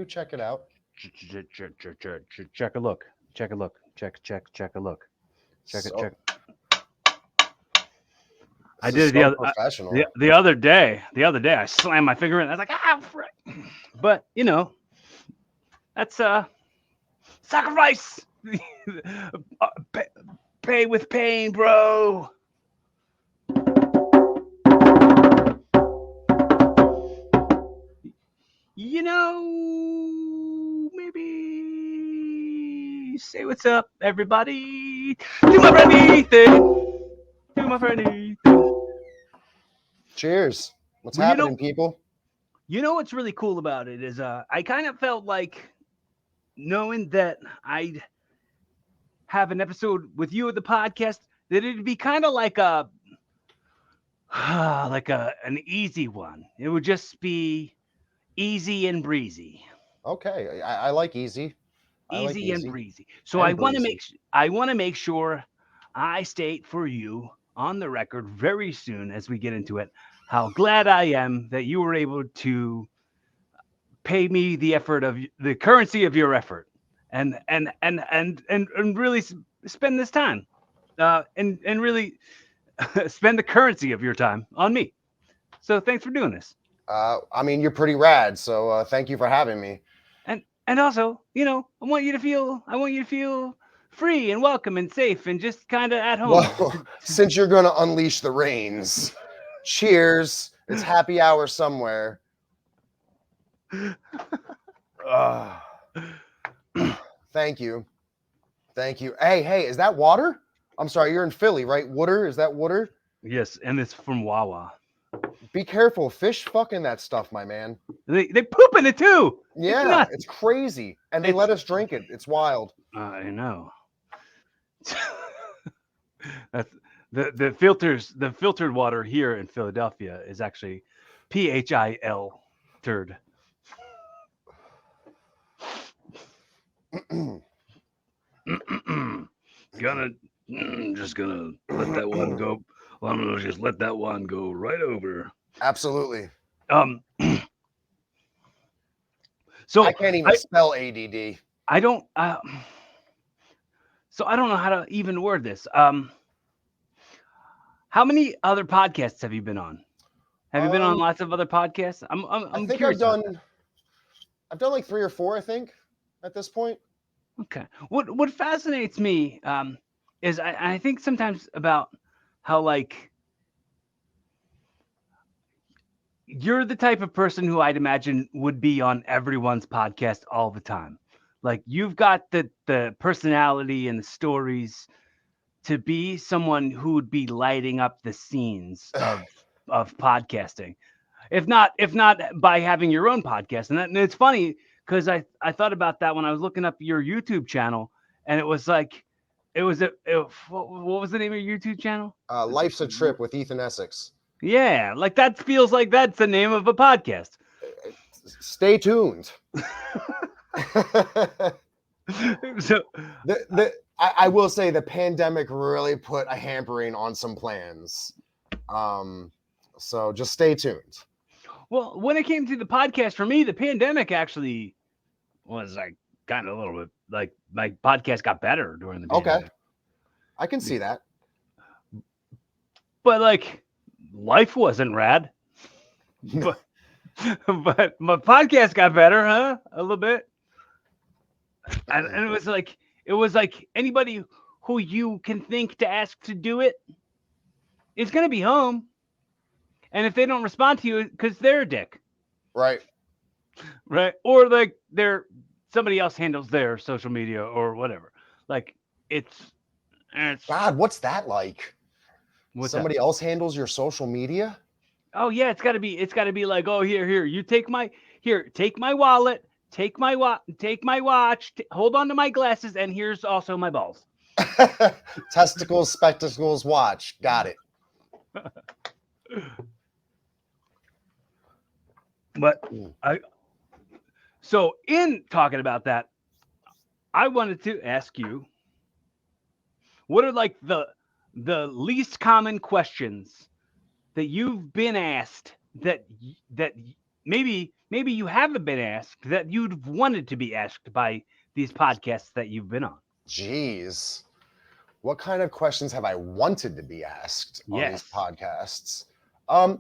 do check it out. Check a look. Check a look. Check a look. Check it. So Check. I this is did it so professional. the other day. The other day, I slammed my finger in. I was like, ah, frick. But that's sacrifice. pay, pay with pain, bro. Maybe say what's up, everybody. To my friend Ethan. To my friend Ethan. Cheers. What's Well, happening, people? what's really cool about it is I kind of felt like knowing that I'd have an episode with you at the podcast that it'd be kind of like a like an easy one. It would just be easy and breezy. Okay, I like easy. I like Easy and easy breezy. So and breezy. I want to make sure I state for you on the record very soon as we get into it how glad I am that you were able to pay me the effort of the currency of your effort and really spend this time and really spend the currency of your time on me. So thanks for doing this. I mean, you're pretty rad, so thank you for having me. And also, I want you to feel free and welcome and safe and just kind of at home. Well, since you're going to unleash the reins, cheers. It's happy hour somewhere. Thank you. Thank you. Hey, is that water? I'm sorry, you're in Philly, right? Water? Is that water? Yes, and it's from Wawa. Be careful. Fish fucking that stuff, my man. They poop in it too. Yeah, it's crazy. And they let us drink it. It's wild. I know. That's the filtered water here in Philadelphia is actually PHIL turd. Just gonna let that one go. Well, I'm gonna just let that one go right over. Absolutely. Um. So I can't even spell ADD. I don't. So I don't know how to even word this. How many other podcasts have you been on? Have you been on lots of other podcasts? I'm think curious. I've done like 3 or 4, I think, at this point. Okay. What fascinates me is I think sometimes about how like you're the type of person who I'd imagine would be on everyone's podcast all the time. Like you've got the personality and the stories to be someone who would be lighting up the scenes of podcasting. If not by having your own podcast. And it's funny because I thought about that when I was looking up your YouTube channel, and it was like what was the name of your YouTube channel? Life's a Trip with Ethan Essex. Yeah, like that feels like that's the name of a podcast. Stay tuned. So I will say the pandemic really put a hampering on some plans. So just stay tuned. Well, when it came to the podcast for me, the pandemic actually was like kind of a little bit like my podcast got better during the pandemic. Okay. I can see that. But like life wasn't rad. but my podcast got better, huh? A little bit. And it was like anybody who you can think to ask to do it is going to be home. And if they don't respond to you because they're a dick. Right. Or like somebody else handles their social media or whatever. Like it's God, what's that like? Somebody that? else handles your social media? Oh yeah, it's got to be like, oh here, you take my wallet, take my watch, hold on to my glasses, and here's also my balls. Testicles, spectacles, watch. Got it. But so in talking about that, I wanted to ask you, what are like the least common questions that you've been asked that maybe maybe you haven't been asked that you'd wanted to be asked by these podcasts that you've been on? Jeez. What kind of questions have I wanted to be asked on these Yes. podcasts?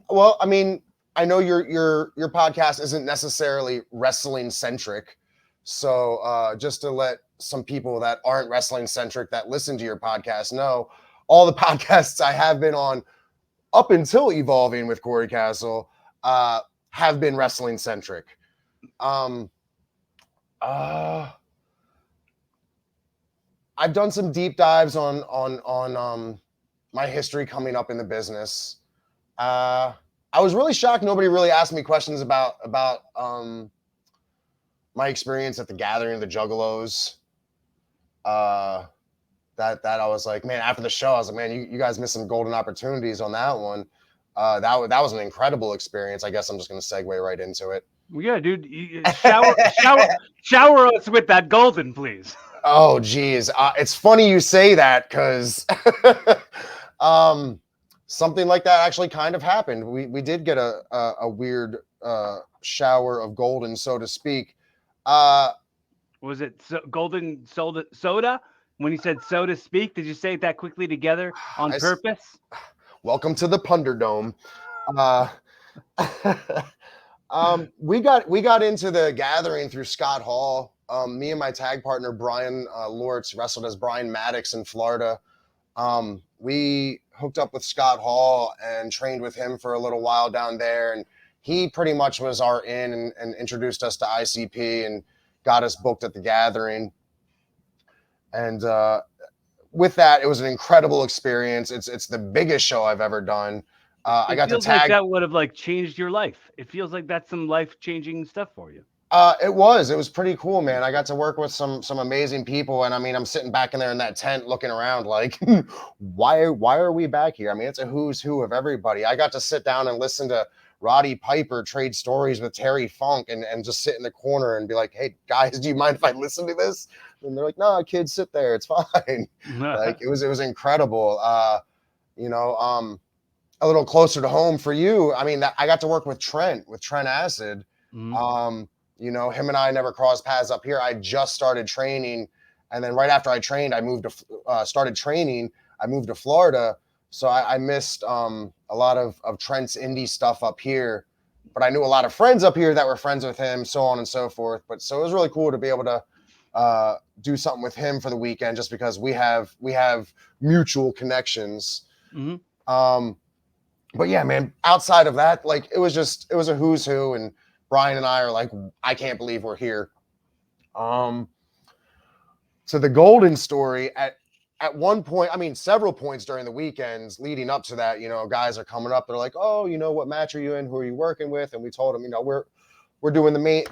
Well, I mean, I know your podcast isn't necessarily wrestling centric, so just to let some people that aren't wrestling centric that listen to your podcast know, all the podcasts I have been on up until Evolving with Corey Castle have been wrestling centric. Um, I've done some deep dives on my history coming up in the business. I was really shocked nobody really asked me questions about my experience at the Gathering of the Juggalos. That I was like, man, after the show, I was like, man, you guys missed some golden opportunities on that one. That was an incredible experience. I guess I'm just going to segue right into it. Well, yeah, dude. Shower us with that golden, please. Oh, geez. It's funny you say that because something like that actually kind of happened. We did get a weird shower of golden, so to speak. Was it golden soda? When you said so to speak, did you say it that quickly together on purpose? Welcome to the Punderdome. We got into the Gathering through Scott Hall. Me and my tag partner Brian Lortz wrestled as Brian Maddox in Florida. We hooked up with Scott Hall and trained with him for a little while down there, and he pretty much was our in and introduced us to ICP and got us booked at the Gathering. And with that, it was an incredible experience. It's the biggest show I've ever done. I got to tag. Like that would have like changed your life. It feels like that's some life-changing stuff for you. It was pretty cool, man. I got to work with some amazing people, and I mean, I'm sitting back in there in that tent looking around like, why are we back here? I mean, it's a who's who of everybody. I got to sit down and listen to Roddy Piper trade stories with Terry Funk and just sit in the corner and be like, hey guys, do you mind if I listen to this? And they're like, no, kids, sit there, it's fine. Like it was incredible. A little closer to home for you. I mean, I got to work with Trent Acid. Mm-hmm. Him and I never crossed paths up here. I just started training, and then right after I trained, I moved to started training. I moved to Florida, so I missed a lot of Trent's indie stuff up here. But I knew a lot of friends up here that were friends with him, so on and so forth. But so it was really cool to be able to do something with him for the weekend, just because we have mutual connections. Mm-hmm. But yeah, man, outside of that, like it was a who's who, and Brian and I are like, I can't believe we're here. To the Golden story, at one point, I mean, several points during the weekends leading up to that, guys are coming up. They're like, oh, what match are you in? Who are you working with? And we told them, we're doing the main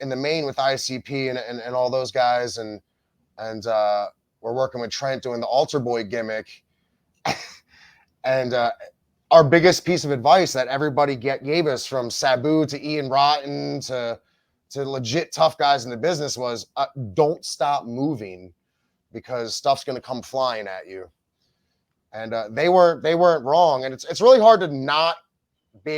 in the main with ICP and all those guys, and we're working with Trent doing the altar boy gimmick. And our biggest piece of advice that everybody gave us, from Sabu to Ian Rotten to legit tough guys in the business, was don't stop moving, because stuff's going to come flying at you. And they weren't wrong. And it's really hard to not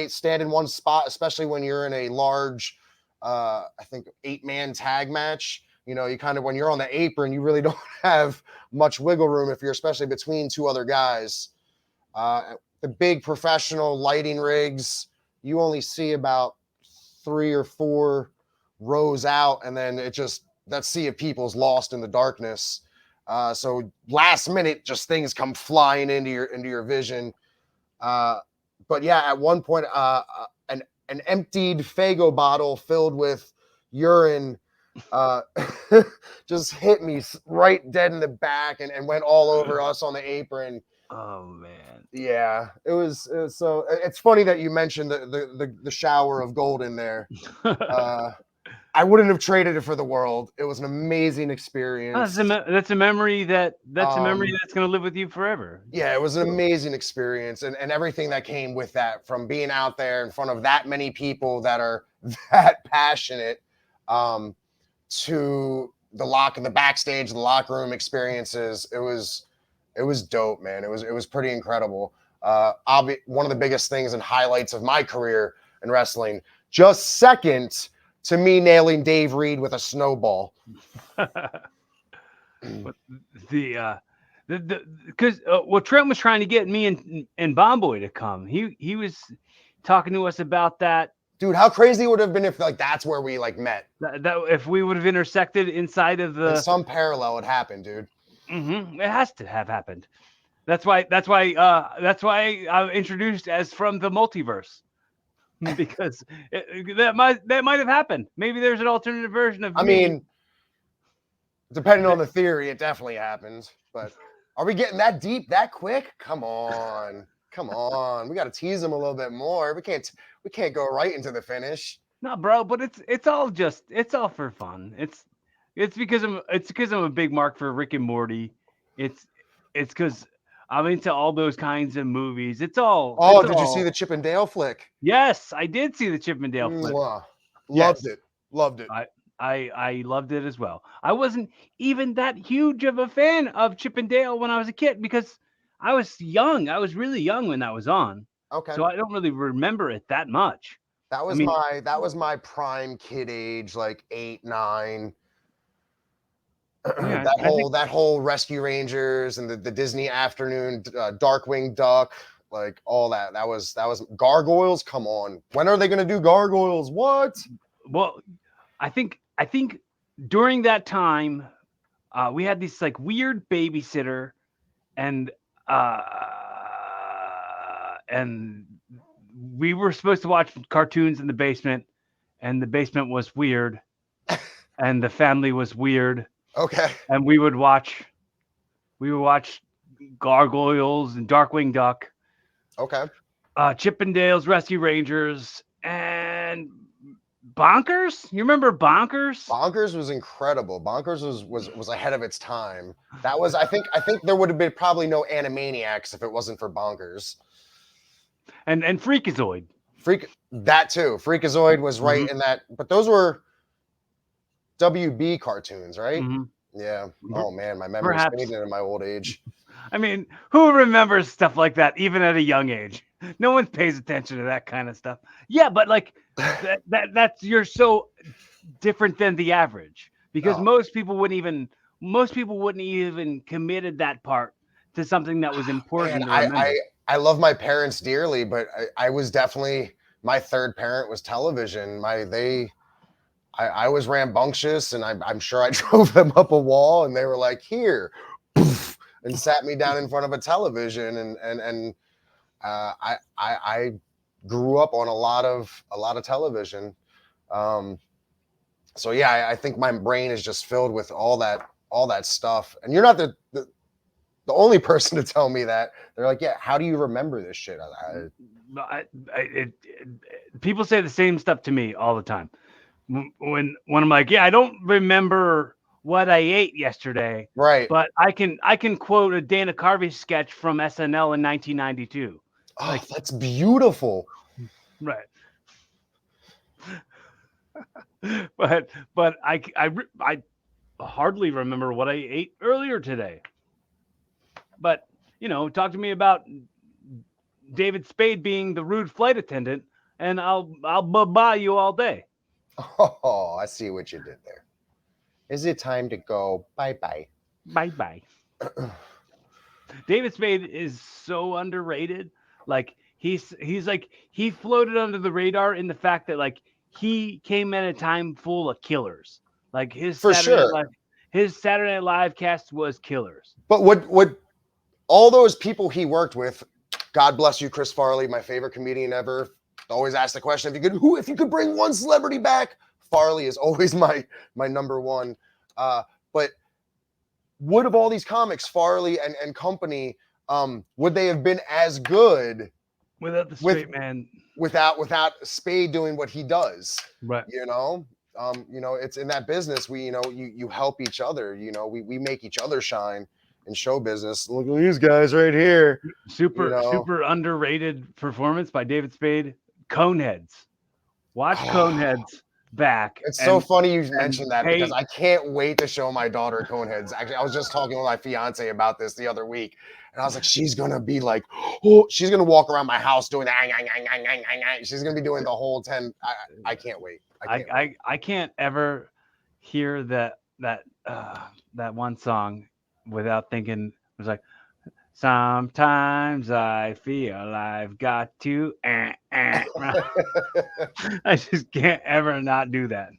stand in one spot, especially when you're in a large, I think 8-man tag match. You kind of, when you're on the apron, you really don't have much wiggle room if you're especially between two other guys. The big professional lighting rigs, you only see about 3 or 4 rows out, and then that sea of people's lost in the darkness. So last minute, just things come flying into your vision. But yeah, at one point, an emptied Faygo bottle filled with urine just hit me right dead in the back and went all over us on the apron. Oh man. Yeah, it was so it's funny that you mentioned the shower of gold in there. I wouldn't have traded it for the world. It was an amazing experience. That's a memory that's going to live with you forever. Yeah, it was an amazing experience, and everything that came with that, from being out there in front of that many people that are that passionate, to the backstage, the locker room experiences. It was dope, man. It was pretty incredible. One of the biggest things and highlights of my career in wrestling, just second to me nailing Dave Reed with a snowball. But because Trent was trying to get me and Bomboy to come. He was talking to us about that. Dude, how crazy would it have been if like that's where we like met? That if we would have intersected inside of Like the some parallel had happened, dude. It has to have happened. That's why I'm introduced as from the multiverse. Because that might have happened. Maybe there's an alternative version of I me. mean, depending on the theory, it definitely happens. But are we getting that deep that quick? Come on. We got to tease them a little bit more. We can't go right into the finish. No, bro, but it's all for fun. It's because I'm a big mark for Rick and Morty. It's because I'm into all those kinds of movies. It's all. Oh, did you see the Chip and Dale flick? Yes, I did see the Chip and Dale flick. Loved it. I loved it as well. I wasn't even that huge of a fan of Chip and Dale when I was a kid because I was young. I was really young when that was on. Okay. So I don't really remember it that much. That was my prime kid age, like 8, 9. Yeah, that whole Rescue Rangers and the Disney Afternoon, Darkwing Duck, like all that. That was Gargoyles. Come on, when are they gonna do Gargoyles? What? Well, I think during that time, we had this like weird babysitter, and we were supposed to watch cartoons in the basement, and the basement was weird, and the family was weird. Okay. And we would watch Gargoyles and Darkwing Duck. Okay. Chip and Dale's Rescue Rangers and Bonkers. You remember Bonkers? Bonkers was incredible. Bonkers was ahead of its time. That was I think there would have been probably no Animaniacs if it wasn't for Bonkers. And Freakazoid. That too. Freakazoid was right in that, but those were WB cartoons, right? Mm-hmm. Yeah. Oh man, my memory's fading in my old age. I mean, who remembers stuff like that even at a young age? No one pays attention to that kind of stuff. Yeah, but like that's you're so different than the average because most people wouldn't even committed that part to something that was important. Man, I love my parents dearly, but I was definitely my third parent was television. I was rambunctious, and I'm sure I drove them up a wall, and they were like, "Here," poof, and sat me down in front of a television, and I grew up on a lot of television. So yeah, I think my brain is just filled with all that stuff. And you're not the only person to tell me that. They're like, "Yeah, how do you remember this shit?" People say the same stuff to me all the time. When I'm like, yeah, I don't remember what I ate yesterday, right? But I can quote a Dana Carvey sketch from SNL in 1992. Oh, like, that's beautiful, right? but I hardly remember what I ate earlier today. But talk to me about David Spade being the rude flight attendant, and I'll buy you all day. Oh, I see what you did there. Is it time to go? Bye-bye. Bye-bye. David Spade is so underrated. Like he's like he floated under the radar in the fact that like he came at a time full of killers. Like his Saturday Night Live cast was killers. But what all those people he worked with, God bless you, Chris Farley, my favorite comedian ever. Always ask the question if you could bring one celebrity back, Farley is always my number one. But would of all these comics, Farley and company, would they have been as good without the straight man? Without Spade doing what he does, right? It's in that business. You help each other. We make each other shine in show business. Look at these guys right here. Super underrated performance by David Spade. Coneheads. Watch Coneheads. back. It's so funny you and mentioned that because pay. I can't wait to show my daughter Coneheads. Actually, I was just talking with my fiance about this the other week, and I was like, she's gonna be like, oh, she's gonna walk around my house doing that. She's gonna be doing the whole 10. I can't wait. I can't ever hear that one song without thinking it was like, sometimes I feel I've got to. I just can't ever not do that.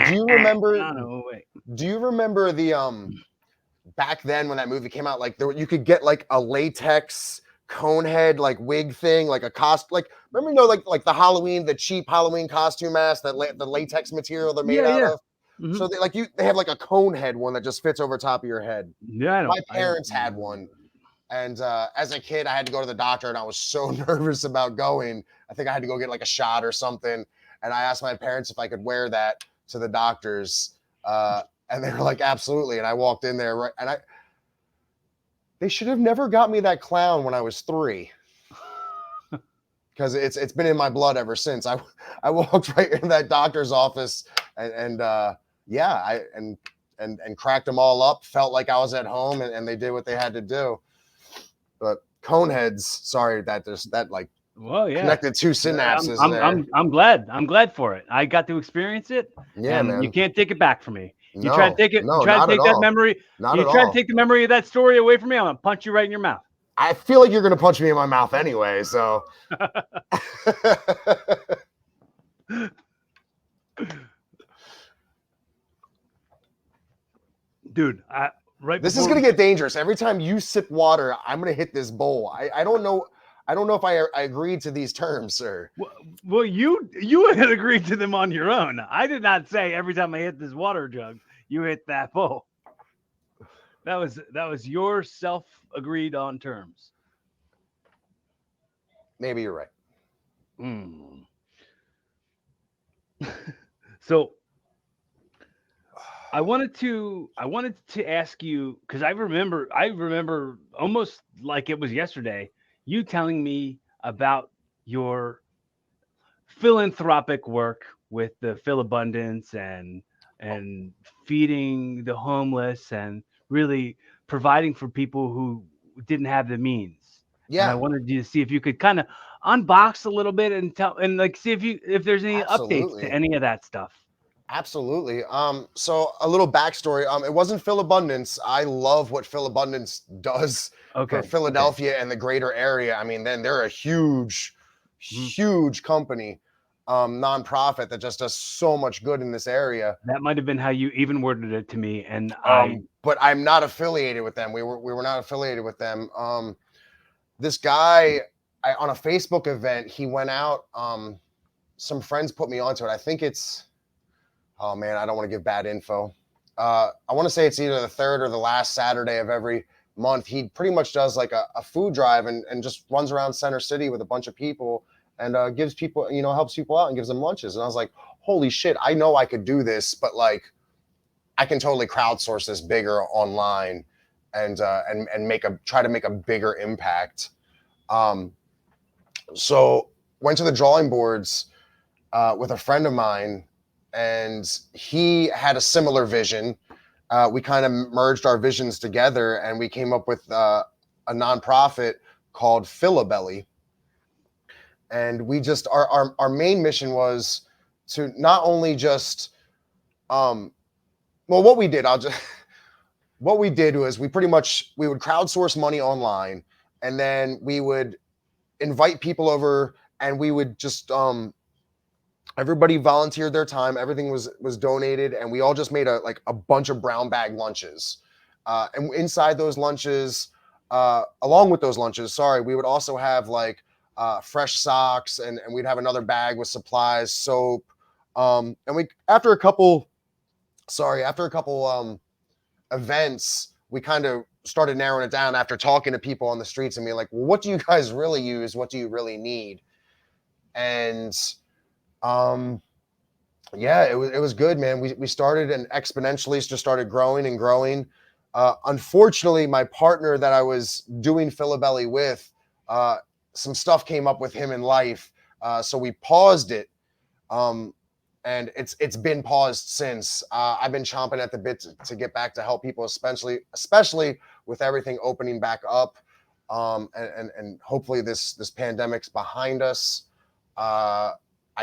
Do you remember? No, wait. Do you remember the back then when that movie came out? Like you could get like a latex Conehead like wig thing, like a like remember like the cheap Halloween costume mask that the latex material they're made Yeah, out yeah. of. Mhm. So they have like a Conehead one that just fits over top of your head. Yeah, I My don't. parents had one. And as a kid, I had to go to the doctor, and I was so nervous about going. I think I had to go get like a shot or something. And I asked my parents if I could wear that to the doctors, and they were like, "Absolutely." And I walked in there, right, and they should have never got me that clown when I was 3, because it's been in my blood ever since. I walked right in that doctor's office, and yeah, and cracked them all up. Felt like I was at home, and they did what they had to do. But Coneheads, sorry that like Well, yeah. connected 2 synapses there. I'm glad. I'm glad for it. I got to experience it. Yeah, and man. You can't take it back from me. You try to No, take it. no, Try to not at take that all. memory. Not You at try to all. take the memory of that story away from me. I'm gonna punch you right in your mouth. I feel like you're gonna punch me in my mouth anyway, so. Dude, This is gonna get dangerous. Every time you sip water, I'm gonna hit this bowl. I don't know. I don't know if I agreed to these terms, sir. Well, you had agreed to them on your own. I did not say every time I hit this water jug, you hit that bowl. That was your self agreed on terms. Maybe you're right. Mm. So I wanted to ask you, because I remember almost like it was yesterday, you telling me about your philanthropic work with the Philabundance and feeding the homeless and really providing for people who didn't have the means. And I Yeah, wanted you to see if you could kind of unbox a little bit and tell and like see if there's any updates to absolutely. any of that stuff. Absolutely. So a little backstory. It wasn't Phil Abundance. I love what Phil Abundance does for Okay. Philadelphia and the greater area. I mean, then they're a huge, Mhm. huge company, nonprofit that just does so much good in this area. That might have been how you even worded it to me, and I But I'm not affiliated with them. We were not affiliated with them. This guy on a Facebook event, he went out. Some friends put me onto it. I think it's. Oh man, I don't want to give bad info. I want to say it's either the 3rd or the last Saturday of every month. He pretty much does like a food drive and just runs around Center City with a bunch of people and gives people, helps people out and gives them lunches. And I was like, holy shit, I know I could do this, but like I can totally crowdsource this bigger online and try to make a bigger impact. So went to the drawing boards with a friend of mine, and he had a similar vision. We kind of merged our visions together, and we came up with a nonprofit called Philabelly. And we just our main mission was to not only just what we did. What we did was we would crowdsource money online, and then we would invite people over, and we would just everybody volunteered their time. Everything was donated, and we all just made a bunch of brown bag lunches. And inside those lunches, along with those lunches, we would also have like fresh socks, and we'd have another bag with supplies, soap. And we after a couple events, we kind of started narrowing it down after talking to people on the streets and being like, well, what do you guys really use? What do you really need? And yeah, it was good, man. We started and exponentially just started growing and growing. Unfortunately, my partner that I was doing Philabelly with, some stuff came up with him in life, so we paused it. and it's been paused since. I've been chomping at the bit to get back to help people, especially with everything opening back up, and hopefully this pandemic's behind us. I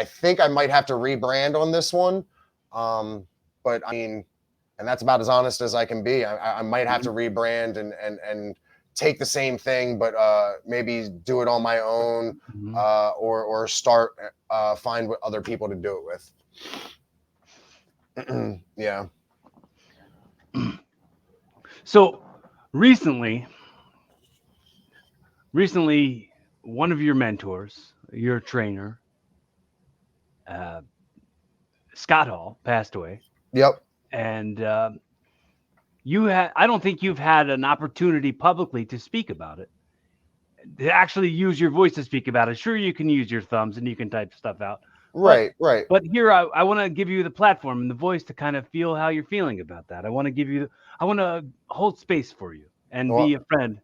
think I might have to rebrand on this one, but I mean, and that's about as honest as I can be. I might have to rebrand and take the same thing, but maybe do it on my own, or start find other people to do it with. Yeah. So recently, one of your mentors, your trainer, Scott Hall, passed away. Yep. And I don't think you've had an opportunity publicly to speak about it, to actually use your voice to speak about it. Sure, you can use your thumbs and you can type stuff out. Right. But here, I want to give you the platform and the voice to kind of feel how you're feeling about that. I want to hold space for you and be a friend.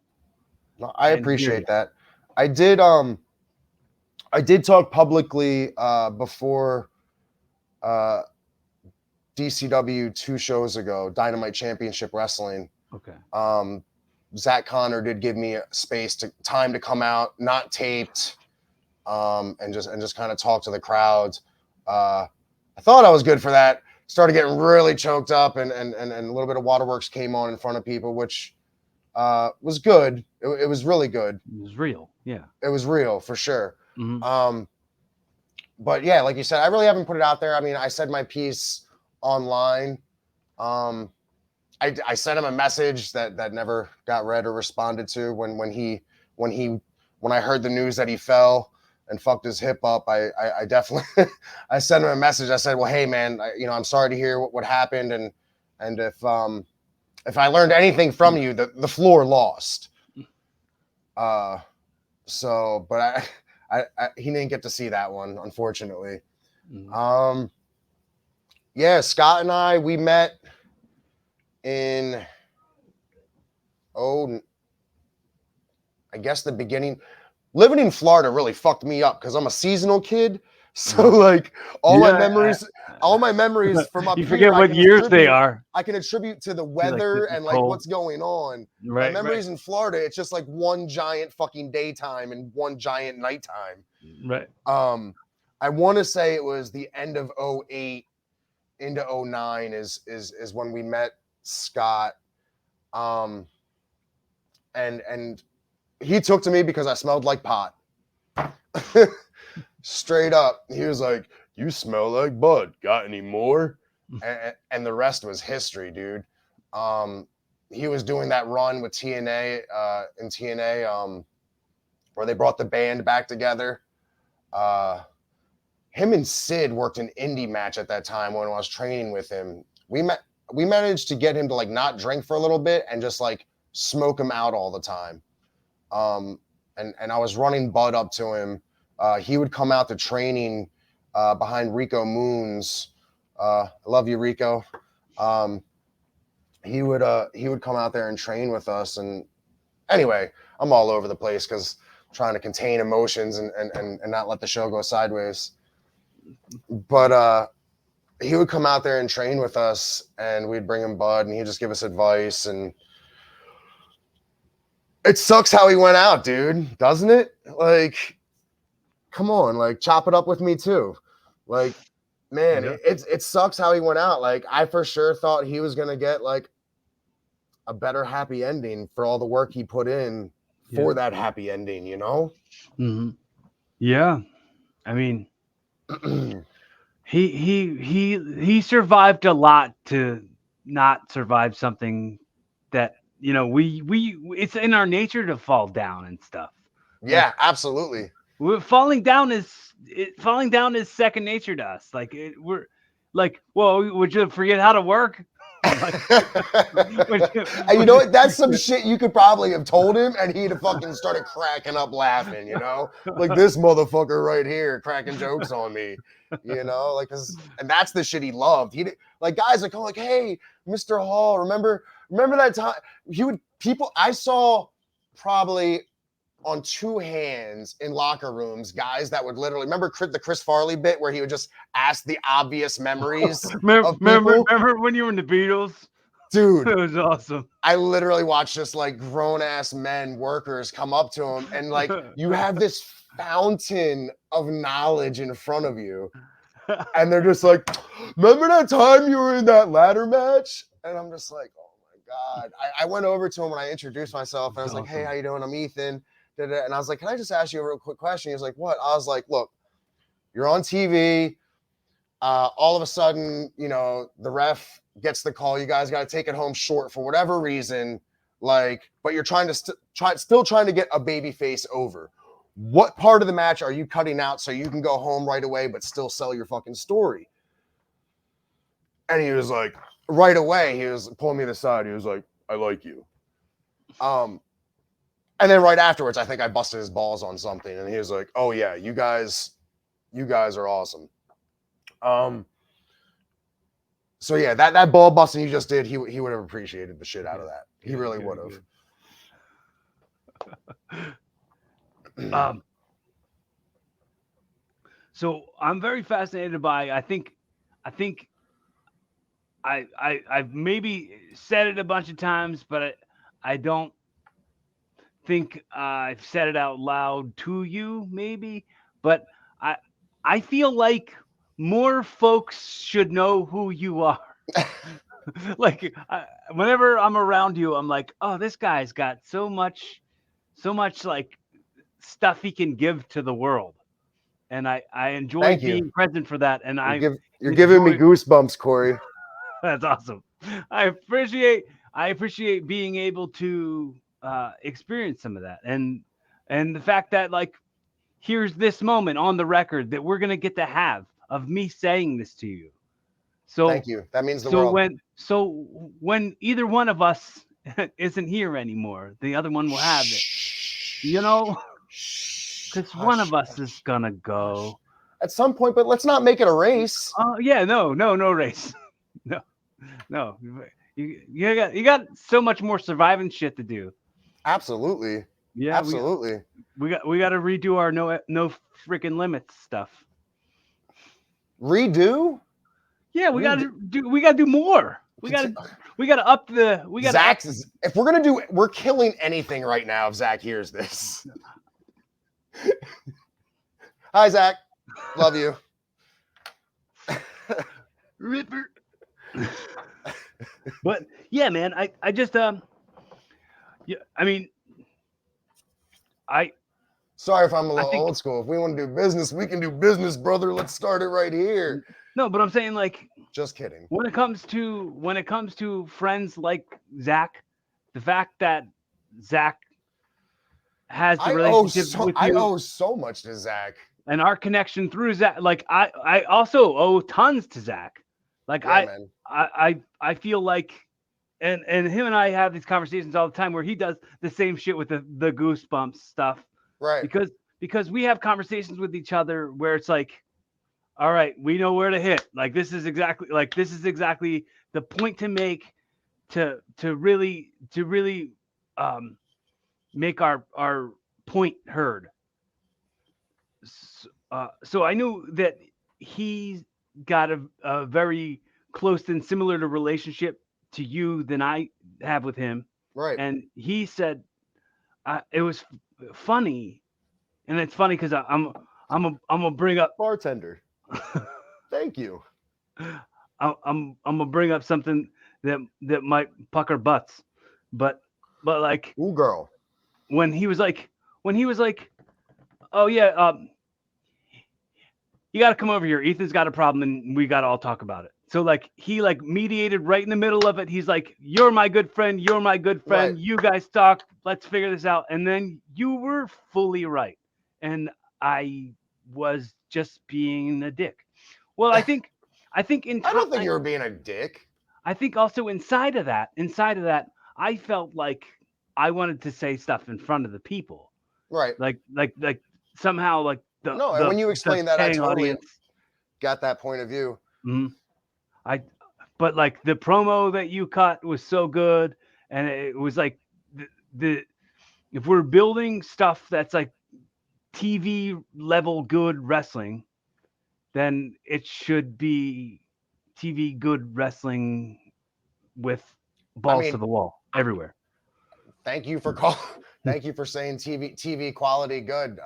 I appreciate that. I did talk publicly before DCW 2 shows ago, Dynamite Championship Wrestling. Okay. Zach Connor did give me time to come out, not taped, and just kind of talk to the crowd. I thought I was good for that. Started getting really choked up, and a little bit of waterworks came on in front of people, which was good. It was really good. It was real. Yeah. It was real for sure. Mm-hmm. But yeah, like you said, I really haven't put it out there. I mean, I said my piece online. I sent him a message that never got read or responded to when I heard the news that he fell and fucked his hip up. I definitely I sent him a message. I said, well, hey man, I'm sorry to hear what happened, and if I learned anything from you, the floor lost. So, but he didn't get to see that one, unfortunately. Mm-hmm. Yeah, Scott and I, we met in, I guess the beginning. Living in Florida really fucked me up because I'm a seasonal kid. So like all my memories from up you here, forget what years they are. I can attribute to the weather and like what's going on. Right. My memories in Florida, it's just like one giant fucking daytime and one giant nighttime. Right. I want to say it was the end of 2008 into 2009 is when we met Scott. And he took to me because I smelled like pot. Straight up. He was like, you smell like bud. Got any more? And the rest was history, dude. He was doing that run with TNA, in TNA, where they brought the band back together. Him and Sid worked an indie match at that time when I was training with him. We managed to get him to like not drink for a little bit and just like smoke him out all the time. And I was running Bud up to him. He would come out to training behind Rico Moons. I love you, Rico. He would come out there and train with us. And anyway, I'm all over the place because I'm trying to contain emotions and not let the show go sideways. But he would come out there and train with us, and we'd bring him Bud, and he'd just give us advice. And it sucks how he went out, dude, doesn't it? Like, come on, like chop it up with me too. Like, man, yeah. It sucks how he went out. Like, I for sure thought he was gonna get like a better happy ending for all the work he put in for that happy ending, you know? Mm-hmm. Yeah, I mean, he survived a lot to not survive something that, you know, we it's in our nature to fall down and stuff. Yeah, like, absolutely. Falling down is second nature to us. Like we're like, well, would you forget how to work? And you know what? That's some shit you could probably have told him, and he'd have fucking started cracking up laughing. You know, like this motherfucker right here cracking jokes on me. You know, like, and that's the shit he loved. He like guys are calling like, "Hey, Mr. Hall, remember that time?" I saw probably on two hands in locker rooms, guys that would literally remember the Chris Farley bit where he would just ask the obvious memories of people. Remember when you were in the Beatles? Dude, It was awesome. I literally watched just like grown ass men, workers come up to him and like you have this fountain of knowledge in front of you. And they're just like, remember that time you were in that ladder match? And I'm just like, oh my God. I went over to him when I introduced myself and I was like, hey, how you doing? I'm Ethan. And I was like, can I just ask you a real quick question? He was like, what? I was like, look, you're on TV. All of a sudden, you know, the ref gets the call. You guys got to take it home short for whatever reason. Like, but you're trying to still trying to get a baby face over. What part of the match are you cutting out so you can go home right away, but still sell your fucking story? And he was like, right away, he was pulling me to the side. He was like, I like you. And then right afterwards, I think I busted his balls on something. And he was like, oh yeah, you guys are awesome. So yeah, that ball busting you just did, he would have appreciated the shit out of that. He really would have. So I'm very fascinated by. I think I've maybe said it a bunch of times, but I don't think I've said it out loud to you, maybe. But I feel like more folks should know who you are. Like whenever I'm around you, I'm like, oh, this guy's got so much like stuff he can give to the world, and I enjoy being present for that. And you're giving me goosebumps, Corey. That's awesome. I appreciate being able to experience some of that, and the fact that like here's this moment on the record that we're gonna get to have of me saying this to you. So thank you. That means the world. When either one of us isn't here anymore, the other one will have it. You know, because one of us is gonna go at some point. But let's not make it a race. Yeah, no race. No. You got so much more surviving shit to do. Absolutely. Yeah, absolutely. We got to redo our no freaking limits stuff. Redo? Yeah, we got to do more. We got to up the. If we're killing anything right now. If Zach hears this. Hi, Zach. Love you. Ripper. But yeah, man, I just yeah, I mean, sorry if I'm a little old school. If we want to do business, we can do business, brother. Let's start it right here. No, but I'm saying like, just kidding. When it comes to friends like Zach, the fact that Zach has the relationship with you, I owe so much to Zach, and our connection through Zach. Like I also owe tons to Zach. Like yeah, I feel like, and him and I have these conversations all the time where he does the same shit with the goosebumps stuff, right? Because we have conversations with each other where it's like, all right, we know where to hit. Like this is exactly the point to make to really make our point heard. So I knew that he's got a very close and similar to relationship to you than I have with him. Right. And he said it was funny, and it's funny because I'm gonna bring up bartender. Thank you. I'm gonna bring up something that might pucker butts, but like, ooh, girl, when he was like, oh yeah, you got to come over here. Ethan's got a problem, and we got to all talk about it. So like he like mediated right in the middle of it. He's like, you're my good friend. You're my good friend. Right. You guys talk. Let's figure this out. And then you were fully right, and I was just being a dick. Well, I think I don't think you were being a dick. I think also inside of that, I felt like I wanted to say stuff in front of the people. Right. Like somehow like and when you explain that, I totally got that point of view. Mm-hmm. But like the promo that you cut was so good, and it was like the if we're building stuff that's like TV level good wrestling, then it should be TV good wrestling with I balls to mean, the wall everywhere. thank you for call. Thank you for saying TV quality good.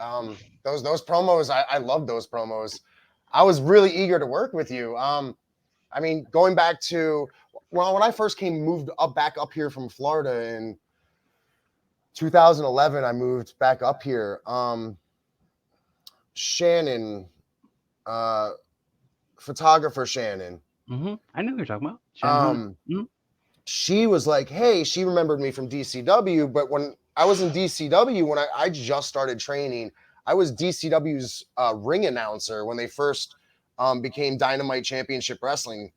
Those promos, I love those promos. I was really eager to work with you. I mean, going back to when I first moved back up here from Florida in 2011, I moved back up here. Shannon, photographer Shannon. I know what you're talking about. She was like, hey, she remembered me from DCW, but when I was in DCW, when I just started training, I was DCW's ring announcer when they first became Dynamite Championship Wrestling.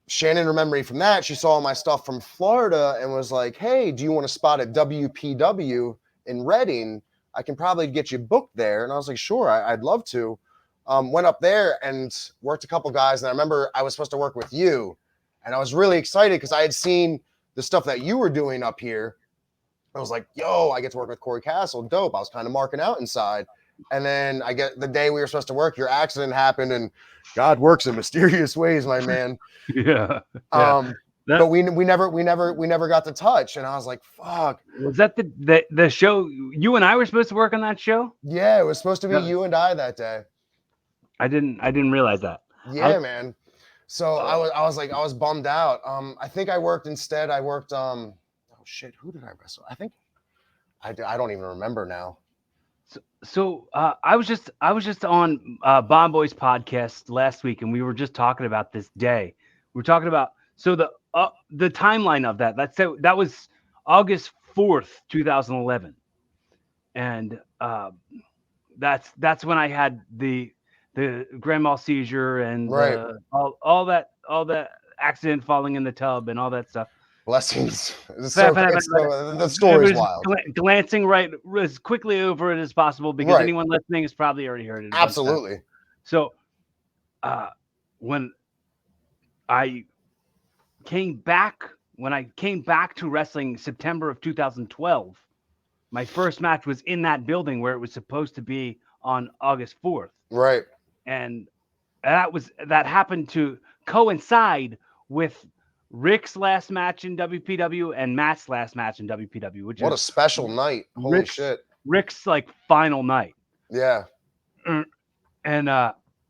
Shannon remembered me from that. She saw my stuff from Florida and was like, hey, do you want to spot at WPW in Reading? I can probably get you booked there. And I was like, sure, I'd love to. Went up there and worked a couple guys. And I remember I was supposed to work with you. And I was really excited because I had seen the stuff that you were doing up here. I was like, yo, I get to work with Corey Castle. Dope. I was kind of marking out inside. And then I get the day we were supposed to work, your accident happened, and God works in mysterious ways, my man. Yeah. But we never got to touch. And I was like, fuck. Was that the show you and I were supposed to work on that show? Yeah, it was supposed to be you and I that day. I didn't realize that. Yeah, man. So I was bummed out. I think I worked instead. I worked oh shit, who did I wrestle? I think I don't even remember now. So I was just on Bomb Boy's podcast last week, and we were just talking about this day. We were talking about the timeline of that. That was August 4th, 2011, and that's when I had the grand mal seizure and all that accident, falling in the tub and all that stuff. Blessings. The story's wild. Glancing right as quickly over it as possible because anyone listening has probably already heard it. Absolutely. So when I came back to wrestling September of 2012, my first match was in that building where it was supposed to be on August 4th. Right. And that happened to coincide with Rick's last match in WPW and Matt's last match in WPW, which what a special night. Holy shit. Rick's like final night. Yeah. And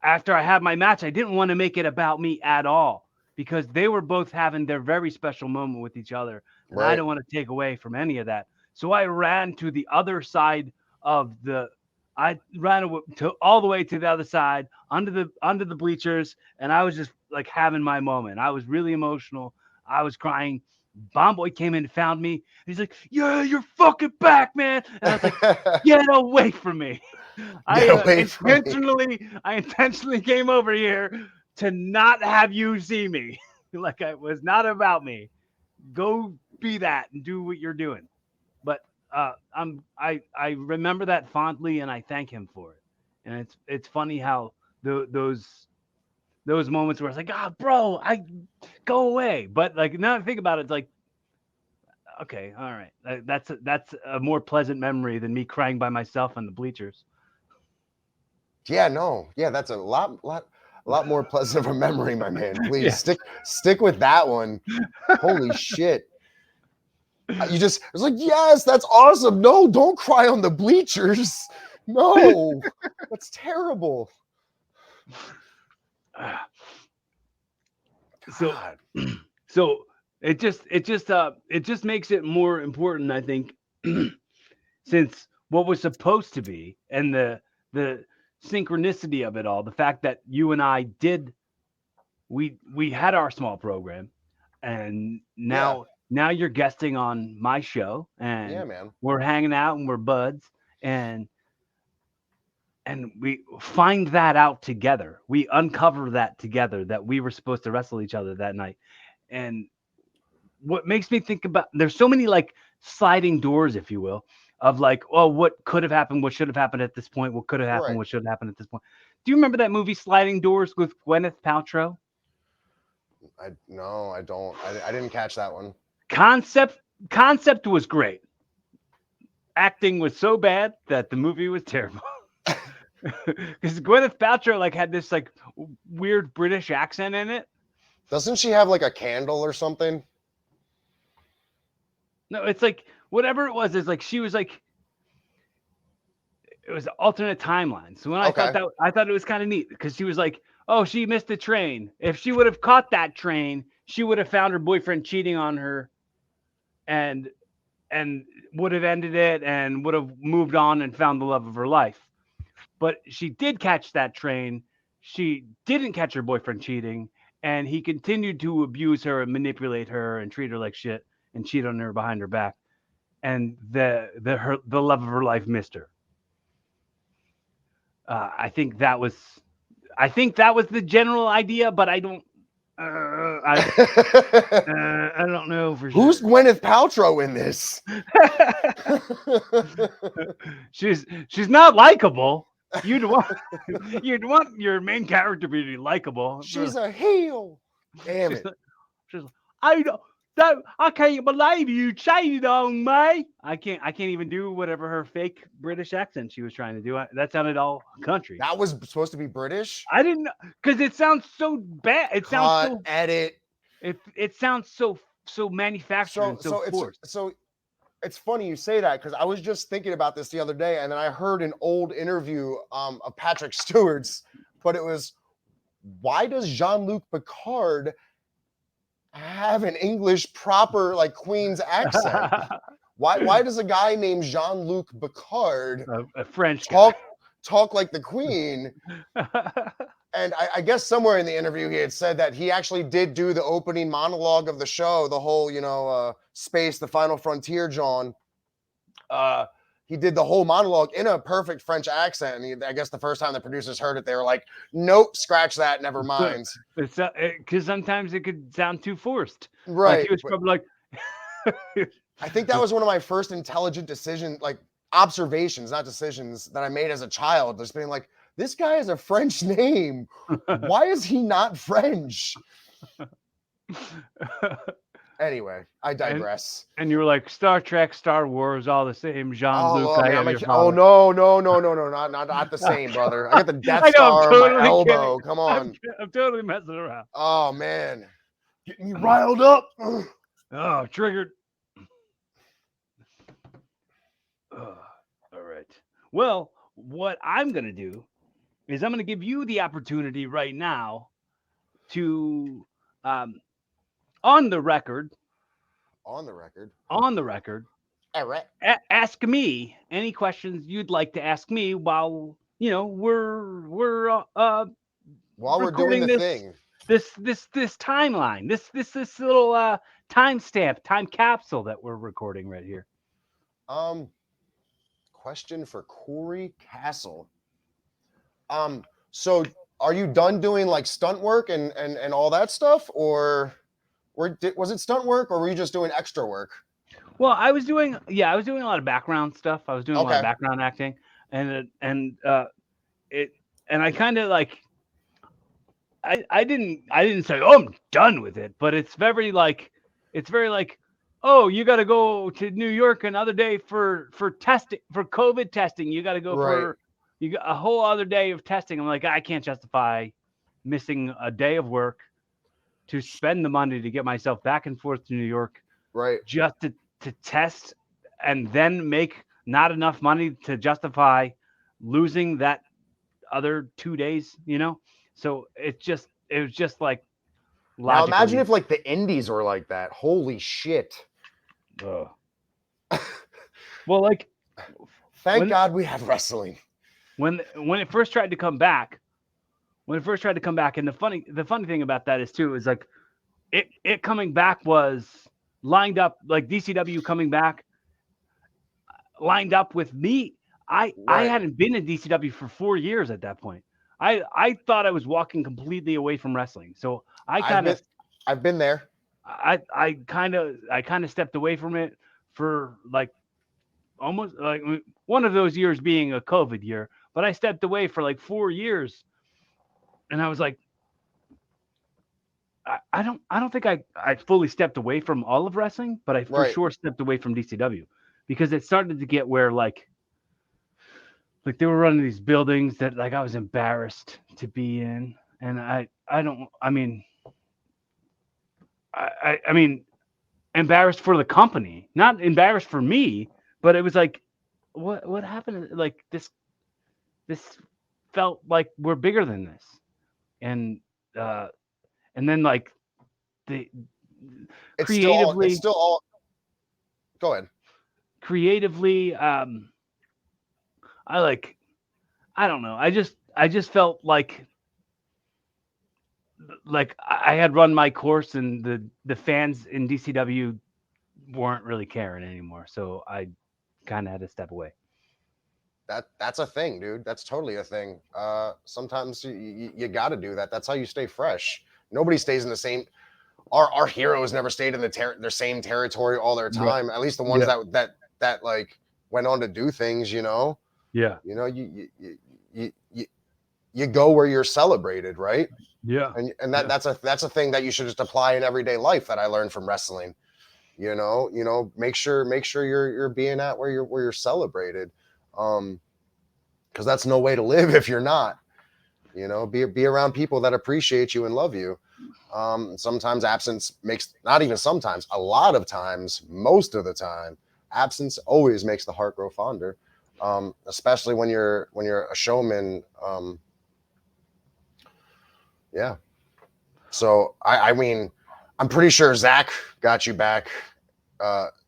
after I had my match, I didn't want to make it about me at all because they were both having their very special moment with each other. And I don't want to take away from any of that. So I ran to the other side of I ran all the way to the other side under the bleachers, and I was just like having my moment. I was really emotional. I was crying. Bomb Boy came in and found me. He's like, "Yeah, you're fucking back, man!" And I was like, "Get away from me!" I intentionally came over here to not have you see me. Like it was not about me. Go be that and do what you're doing. But I remember that fondly, and I thank him for it. And it's funny how those moments where it's like, bro, I go away. But like now I think about it, it's like, okay, all right, that's a more pleasant memory than me crying by myself on the bleachers. Yeah, no, yeah, that's a lot more pleasant of a memory, my man. Please stick with that one. Holy shit. You just, it was like, yes, that's awesome. No, don't cry on the bleachers. No, that's terrible. So it just makes it more important, I think, since what was supposed to be and the synchronicity of it all, the fact that you and I we had our small program, and now you're guesting on my show, and we're hanging out and we're buds, and we find that out together. We uncover that together, that we were supposed to wrestle each other that night. And what makes me think about, there's so many like sliding doors, if you will, of like, oh, what could have happened, what should have happened at this point, what could have happened, what should have happened at this point. Do you remember that movie Sliding Doors with Gwyneth Paltrow? No, I don't. I didn't catch that one. Concept concept was great. Acting was so bad that the movie was terrible. Because Gwyneth Paltrow like had this like weird British accent in it. Doesn't she have like a candle or something? No, it's like whatever it was. Is like she was like it was an alternate timeline. So when Okay. I thought it was kind of neat because she was like, oh, she missed the train. If she would have caught that train, she would have found her boyfriend cheating on her, and and would have ended it and would have moved on and found the love of her life. But she did catch that train. She didn't catch her boyfriend cheating, and he continued to abuse her and manipulate her and treat her like shit and cheat on her behind her back. And the love of her life missed her. I think that was the general idea, but I don't I don't know for Who's sure. Gwyneth Paltrow in this? She's not likable. You'd want you'd want your main character to be likable. She's a heel. Damn She's it. like, she's like, I don't, I can't believe you cheated on me. I can't even do whatever her fake British accent she was trying to do. That sounded all country. That was supposed to be British? I didn't because it sounds so bad. It sounds Cut, so edit. it sounds so manufactured and so forced. It's funny you say that because I was just thinking about this the other day, and then I heard an old interview of Patrick Stewart's, but it was, why does Jean-Luc Picard have an English proper like Queen's accent? Why does a guy named Jean-Luc Picard A French guy. talk like the Queen? And I guess somewhere in the interview he had said that he actually did do the opening monologue of the show, the whole, space, the final frontier, John. He did the whole monologue in a perfect French accent. And I guess the first time the producers heard it, they were like, nope, scratch that, never mind. Because sometimes it could sound too forced. Right. Like he was probably like, I think that was one of my first intelligent observations, not decisions, that I made as a child. Just being like, this guy has a French name. Why is he not French? Anyway, I digress. And you were like, Star Trek, Star Wars, all the same. Jean-Luc, no, not the same, brother. I got the Death Star on my elbow. Kidding. Come on. I'm totally messing around. Oh, man. Getting me riled up. Oh, triggered. All right. Well, what I'm going to do is I'm going to give you the opportunity right now to, on the record, all right, ask me any questions you'd like to ask me while we're doing the thing. This timeline, this little time capsule that we're recording right here. Question for Corey Castle. So are you done doing like stunt work and all that stuff, or was it stunt work, or were you just doing extra work? Well, I was doing a lot of background stuff. I was doing a lot of background acting, and I kind of like I didn't say, oh, I'm done with it, but it's very like oh, you got to go to New York another day for testing, for COVID testing. You got to go for a whole other day of testing. I'm like, I can't justify missing a day of work to spend the money to get myself back and forth to New York, right? Just to test and then make not enough money to justify losing that other 2 days, So it was just like, now imagine if like the indies were like that. Holy shit. Well, like, thank God we have wrestling. When it first tried to come back, and the funny thing about that is too, is like it coming back was lined up, like DCW coming back lined up with me. I hadn't been in DCW for 4 years at that point. I thought I was walking completely away from wrestling. So I've been there. I kind of stepped away from it for like almost like one of those years being a COVID year, but I stepped away for like 4 years, and I was like, I don't think I fully stepped away from all of wrestling, but I for Right. sure stepped away from DCW because it started to get where like they were running these buildings that like I was embarrassed to be in, and I don't I mean I mean embarrassed for the company, not embarrassed for me, but it was like what happened? Like this felt like we're bigger than this, and uh and then like the It's creatively still all. Go ahead. creatively I like I don't know. I just felt like I had run my course and the fans in DCW weren't really caring anymore. So I kind of had to step away. That's a thing, dude. That's totally a thing. Sometimes you got to do that. That's how you stay fresh. Nobody stays in the same. Our heroes never stayed in their same territory all their Right. time. At least the ones Yeah. that like went on to do things. Yeah. You go where you're celebrated, right? Yeah. And that's a thing that you should just apply in everyday life that I learned from wrestling. Make sure you're being at where you're celebrated. Because that's no way to live if you're not. Be around people that appreciate you and love you. Sometimes absence makes, not even sometimes, a lot of times, most of the time, absence always makes the heart grow fonder. Especially when you're a showman. Yeah. So I mean, I'm pretty sure Zach got you back.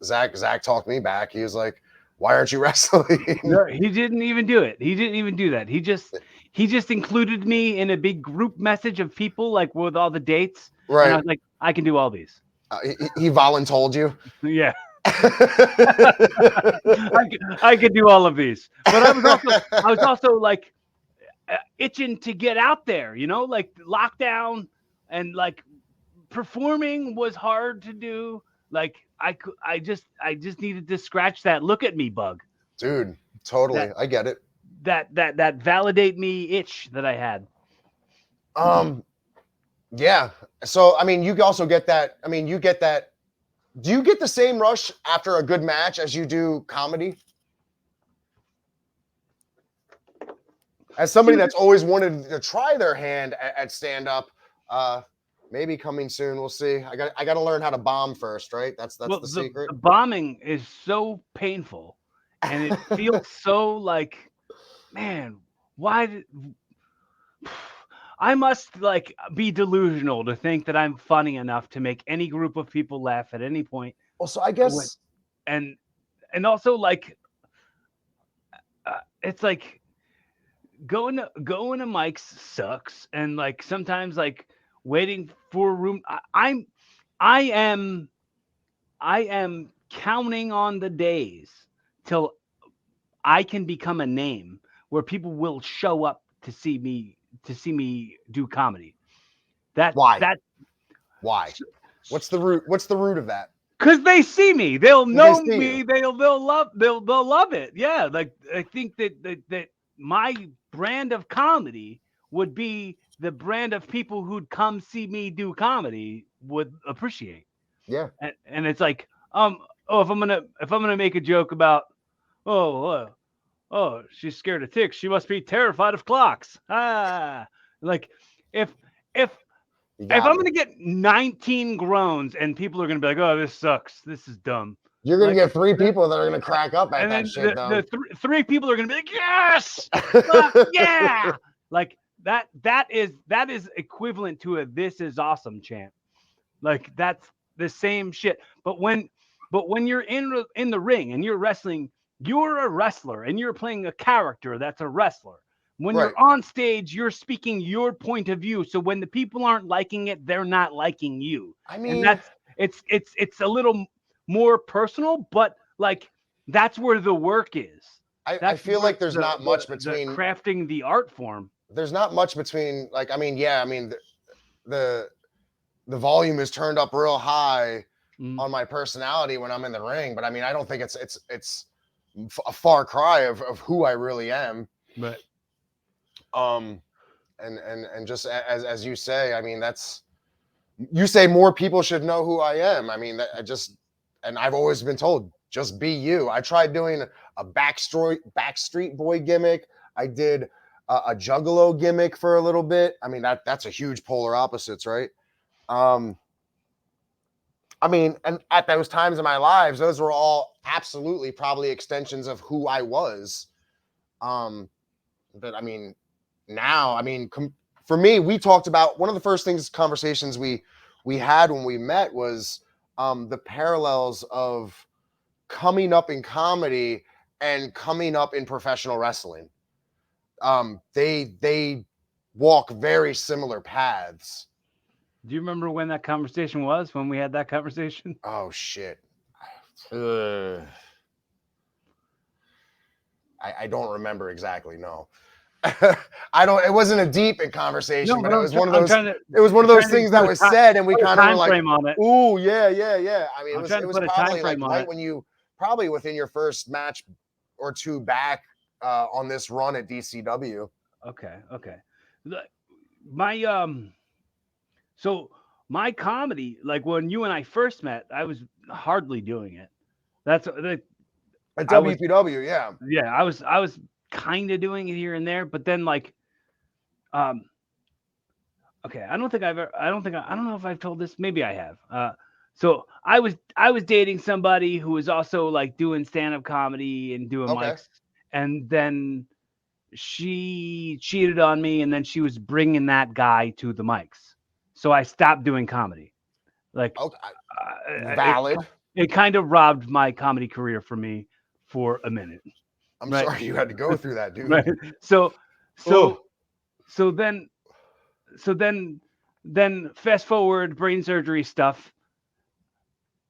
Zach talked me back. He was like, "Why aren't you wrestling?" No, he didn't even do it. He didn't even do that. He just included me in a big group message of people like with all the dates. And I Right. was like, I can do all these. He voluntold you. Yeah. I could do all of these. But I was also like itching to get out there, like lockdown and like performing was hard to do. Like I just needed to scratch that look at me bug. Dude, totally. That I get it. that validate me itch that I had. Yeah. So I mean, you also get that. I mean, you get that. Do you get the same rush after a good match as you do comedy? As somebody that's always wanted to try their hand at stand up, maybe coming soon. We'll see. I got to learn how to bomb first, right? That's Well, the secret. the bombing is so painful, and it feels so like, man, why did I must like be delusional to think that I'm funny enough to make any group of people laugh at any point. Well, so I When- guess And also like it's like going to mics sucks, and like sometimes like waiting for a room. I am counting on the days till I can become a name where people will show up to see me do comedy. why? That Why? What's the root? What's the root of that? because they see me, they'll They know see me, you. they'll love it. Yeah, like I think that my brand of comedy would be the brand of people who'd come see me do comedy would appreciate. Yeah. And it's like oh, if I'm gonna make a joke about oh, she's scared of ticks, she must be terrified of clocks. Like if if I'm Me. gonna get 19 groans and people are gonna be like, oh, this sucks, this is dumb. You're gonna Like, get 3 people that are gonna crack up at and that then shit, though. three people are gonna be like, yes, yeah, like that is equivalent to a "this is awesome" chant. Like that's the same shit. But when you're in the ring and you're wrestling, you're a wrestler and you're playing a character that's a wrestler. When Right. you're on stage, you're speaking your point of view. So when the people aren't liking it, they're not liking you. I And mean, that's it's a little more personal, but like that's where the work is. I That's feel where like there's not much between. crafting the art form. There's not much between. Like, I mean, yeah, I mean, the volume is turned up real high on my personality when I'm in the ring, but I mean, I don't think it's a far cry of who I really am. But And just as you say, I mean, that's You say more people should know who I am. I mean, and I've always been told, just be you. I tried doing a Backstreet Boy gimmick. I did a Juggalo gimmick for a little bit. I mean, that's a huge polar opposites, right? I mean, and at those times in my lives, those were all absolutely probably extensions of who I was. But I mean, now, I mean, for me, we talked about one of the first conversations we had when we met was the parallels of coming up in comedy and coming up in professional wrestling. They walk very similar paths. Do you remember when that conversation was? When we had that conversation? Oh shit. I don't remember exactly. No, I don't. It wasn't a deep conversation, No, but but it I'm was try- one of I'm those. trying to It was one of I'm those trying to things that put a was ti- said, and we put a kind of were time like, frame on it. "Ooh, yeah, yeah, yeah." I mean, I'm it trying to was put a time probably like frame on right it. when you probably within your first match or two back on this run at DCW. Okay. My so my comedy, like when you and I first met, I was hardly doing it. That's At I was WPW, yeah. yeah, I was kind of doing it here and there, but then like um okay, I don't know if I've told this, maybe I have. So I was dating somebody who was also like doing stand-up comedy and doing Okay. mics, and then she cheated on me, and then she was bringing that guy to the mics. So I stopped doing comedy. Like Okay. it Valid. it kind of robbed my comedy career for me for a minute, I'm right? sorry you had to go through that, Right. dude. So Oh, so so then so then fast forward brain surgery stuff.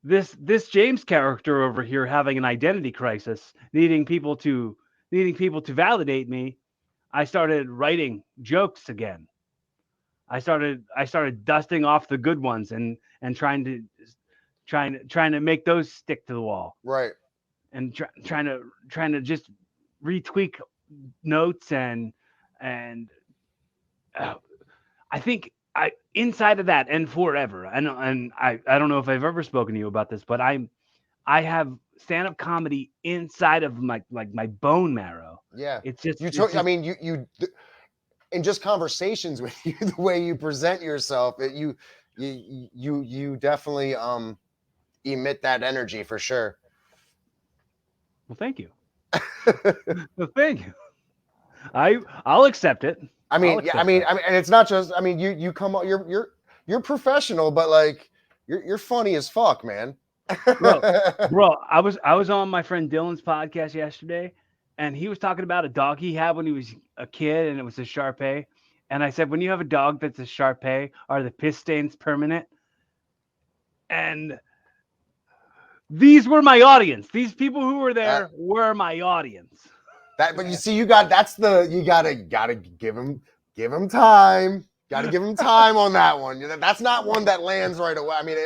This James character over here having an identity crisis, needing people to validate me. I started writing jokes again. I started dusting off the good ones and trying to make those stick to the wall, right. and trying to just retweak notes and uh, I think I inside of that and forever. I don't know if I've ever spoken to you about this, but I have stand up comedy inside of my bone marrow. Yeah. It's just You it's took. I just mean, you in just conversations with you, the way you present yourself, you definitely emit that energy for sure. well, thank you. Well, thank you. I'll accept it. I I'll mean, yeah, accept that. and it's not just. I mean, you come up, you're professional, but like you're funny as fuck, man. Bro, bro, I was on my friend Dylan's podcast yesterday, and he was talking about a dog he had when he was a kid, and it was a Shar Pei. And I said, when you have a dog that's a Shar Pei, are the piss stains permanent? And these were my audience. These people who were that there were my audience. but you see, you gotta give him time. Got to give him time on that one. That's not one that lands right away. I mean,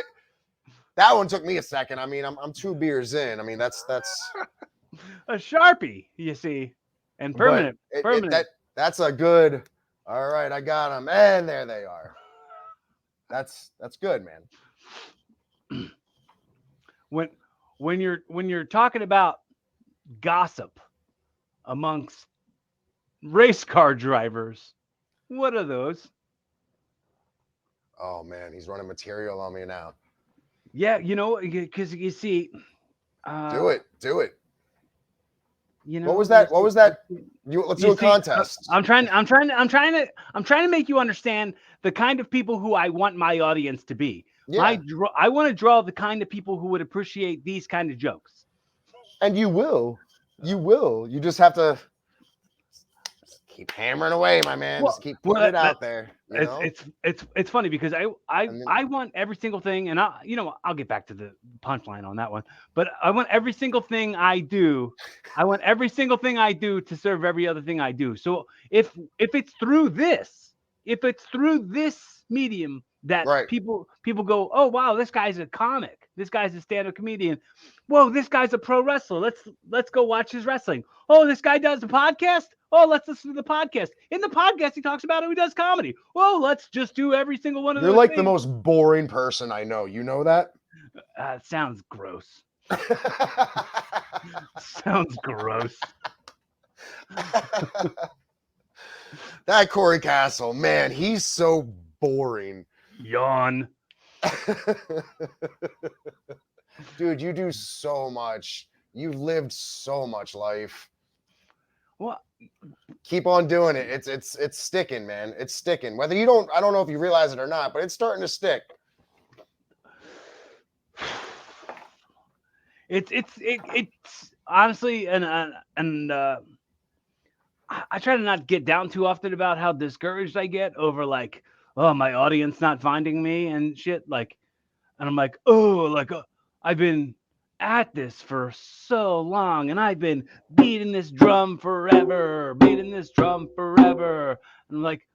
that one took me a second. I mean, I'm 2 beers in. I mean, that's A Sharpie, you see, and but permanent. that's a good. All right, I got them, and there they are. That's good, man. When you're talking about gossip amongst race car drivers, what are those? Oh man, he's running material on me now. Yeah, because you see, Do it. you What know, was that? What was that? Let's do you a see, contest. I'm trying to make you understand the kind of people who I want my audience to be. Yeah, I want to draw the kind of people who would appreciate these kind of jokes. and you will. You just have to keep hammering away, my man. Well, Just keep well, putting it out there. You know. it's funny because And then, I want every single thing, and I'll get back to the punchline on that one. But I want every single thing I do. I want every single thing I do to serve every other thing I do. So if it's through this, medium that right. people go, oh wow, this guy's a comic. this guy's a stand-up comedian. Whoa, this guy's a pro wrestler. Let's go watch his wrestling. Oh, this guy does a podcast. Oh, let's listen to the podcast. In the podcast, he talks about how he does comedy. Whoa, let's just do every single one of You're those like the things. most boring person I know. You know that? Sounds gross. Sounds gross. That Corey Castle, man, he's so boring. Yawn. Dude, you do so much. You've lived so much life. Well, Keep on doing it. It's sticking, man. It's sticking. Whether you don't, I don't know if you realize it or not, but it's starting to stick. It's honestly, and I try to not get down too often about how discouraged I get over like, oh, my audience not finding me and shit. Like, and I'm like, oh, like I've been at this for so long, and I've been beating this drum forever, beating this drum forever. And I'm like,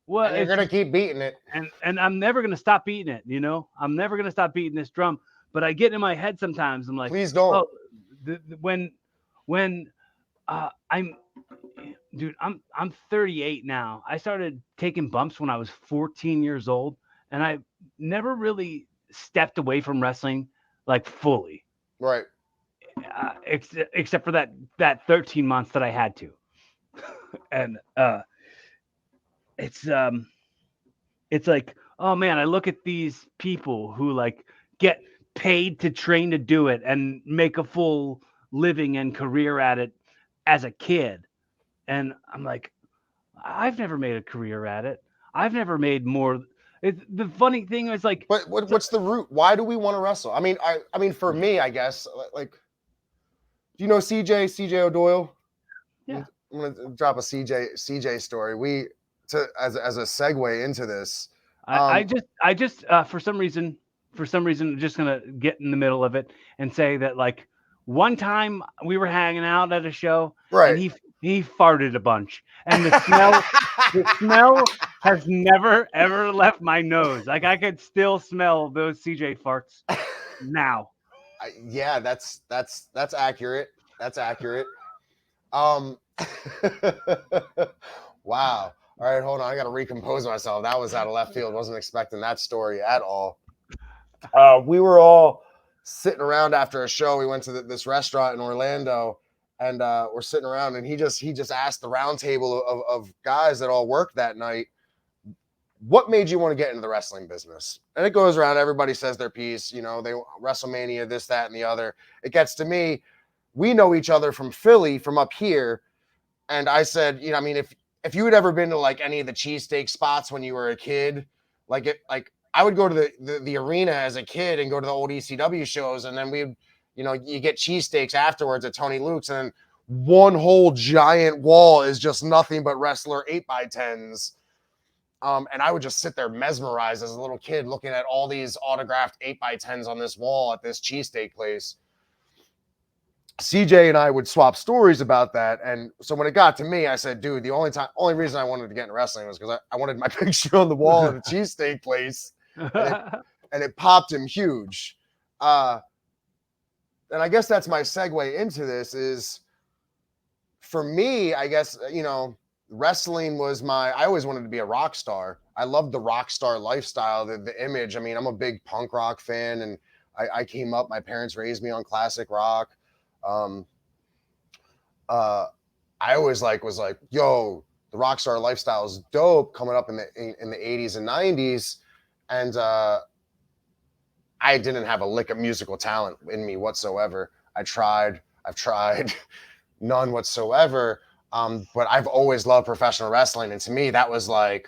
what? And you're gonna keep beating it. And I'm never gonna stop beating it. You know, I'm never gonna stop beating this drum. But I get in my head sometimes. I'm like, Please don't. oh, when I'm dude, I'm 38 now. I started taking bumps when I was 14 years old, and I never really stepped away from wrestling like fully, Right. except for that 13 months that I had to. And it's like, oh man, I look at these people who like get paid to train to do it and make a full living and career at it as a kid. And I'm like, I've never made a career at it. I've never made more. The funny thing is like, But what's the root? Why do we want to wrestle? I mean, for me, I guess, like, do you know CJ O'Doyle? yeah, I'm gonna drop a CJ story. As a segue into this. I just for some reason, I'm just gonna get in the middle of it and say that like one time we were hanging out at a show and Right. he farted a bunch and the smell has never ever left my nose. Like I could still smell those CJ farts now. Yeah, that's accurate. That's accurate. Um, wow. All right, hold on. I got to recompose myself. That was out of left field. Wasn't expecting that story at all. We were all sitting around after a show. We went to this restaurant in Orlando, and we're sitting around, and he just asked the round table of guys that all worked that night, what made you want to get into the wrestling business? And it goes around. Everybody says their piece. You know, they WrestleMania, this, that, and the other. It gets to me. We know each other from Philly, from up here. And I said, you know, I mean, if you had ever been to like any of the cheesesteak spots when you were a kid, like I would go to the arena as a kid and go to the old ECW shows, and then we'd, you know, you get cheesesteaks afterwards at Tony Luke's, and one whole giant wall is just nothing but wrestler 8x10s. And I would just sit there mesmerized as a little kid looking at all these autographed 8x10s on this wall at this cheesesteak place. CJ and I would swap stories about that. And so when it got to me, I said, dude, the only reason I wanted to get into wrestling was because I wanted my picture on the wall at a cheesesteak place. And it popped him huge. And I guess that's my segue into this is, for me, I guess, you know, wrestling was I always wanted to be a rock star. I loved the rock star lifestyle, the image. I mean, I'm a big punk rock fan, and I came up, my parents raised me on classic rock. I always was like, yo, the rock star lifestyle is dope coming up in the 80s and 90s. And I didn't have a lick of musical talent in me whatsoever. I've tried none whatsoever. But I've always loved professional wrestling. And to me, that was like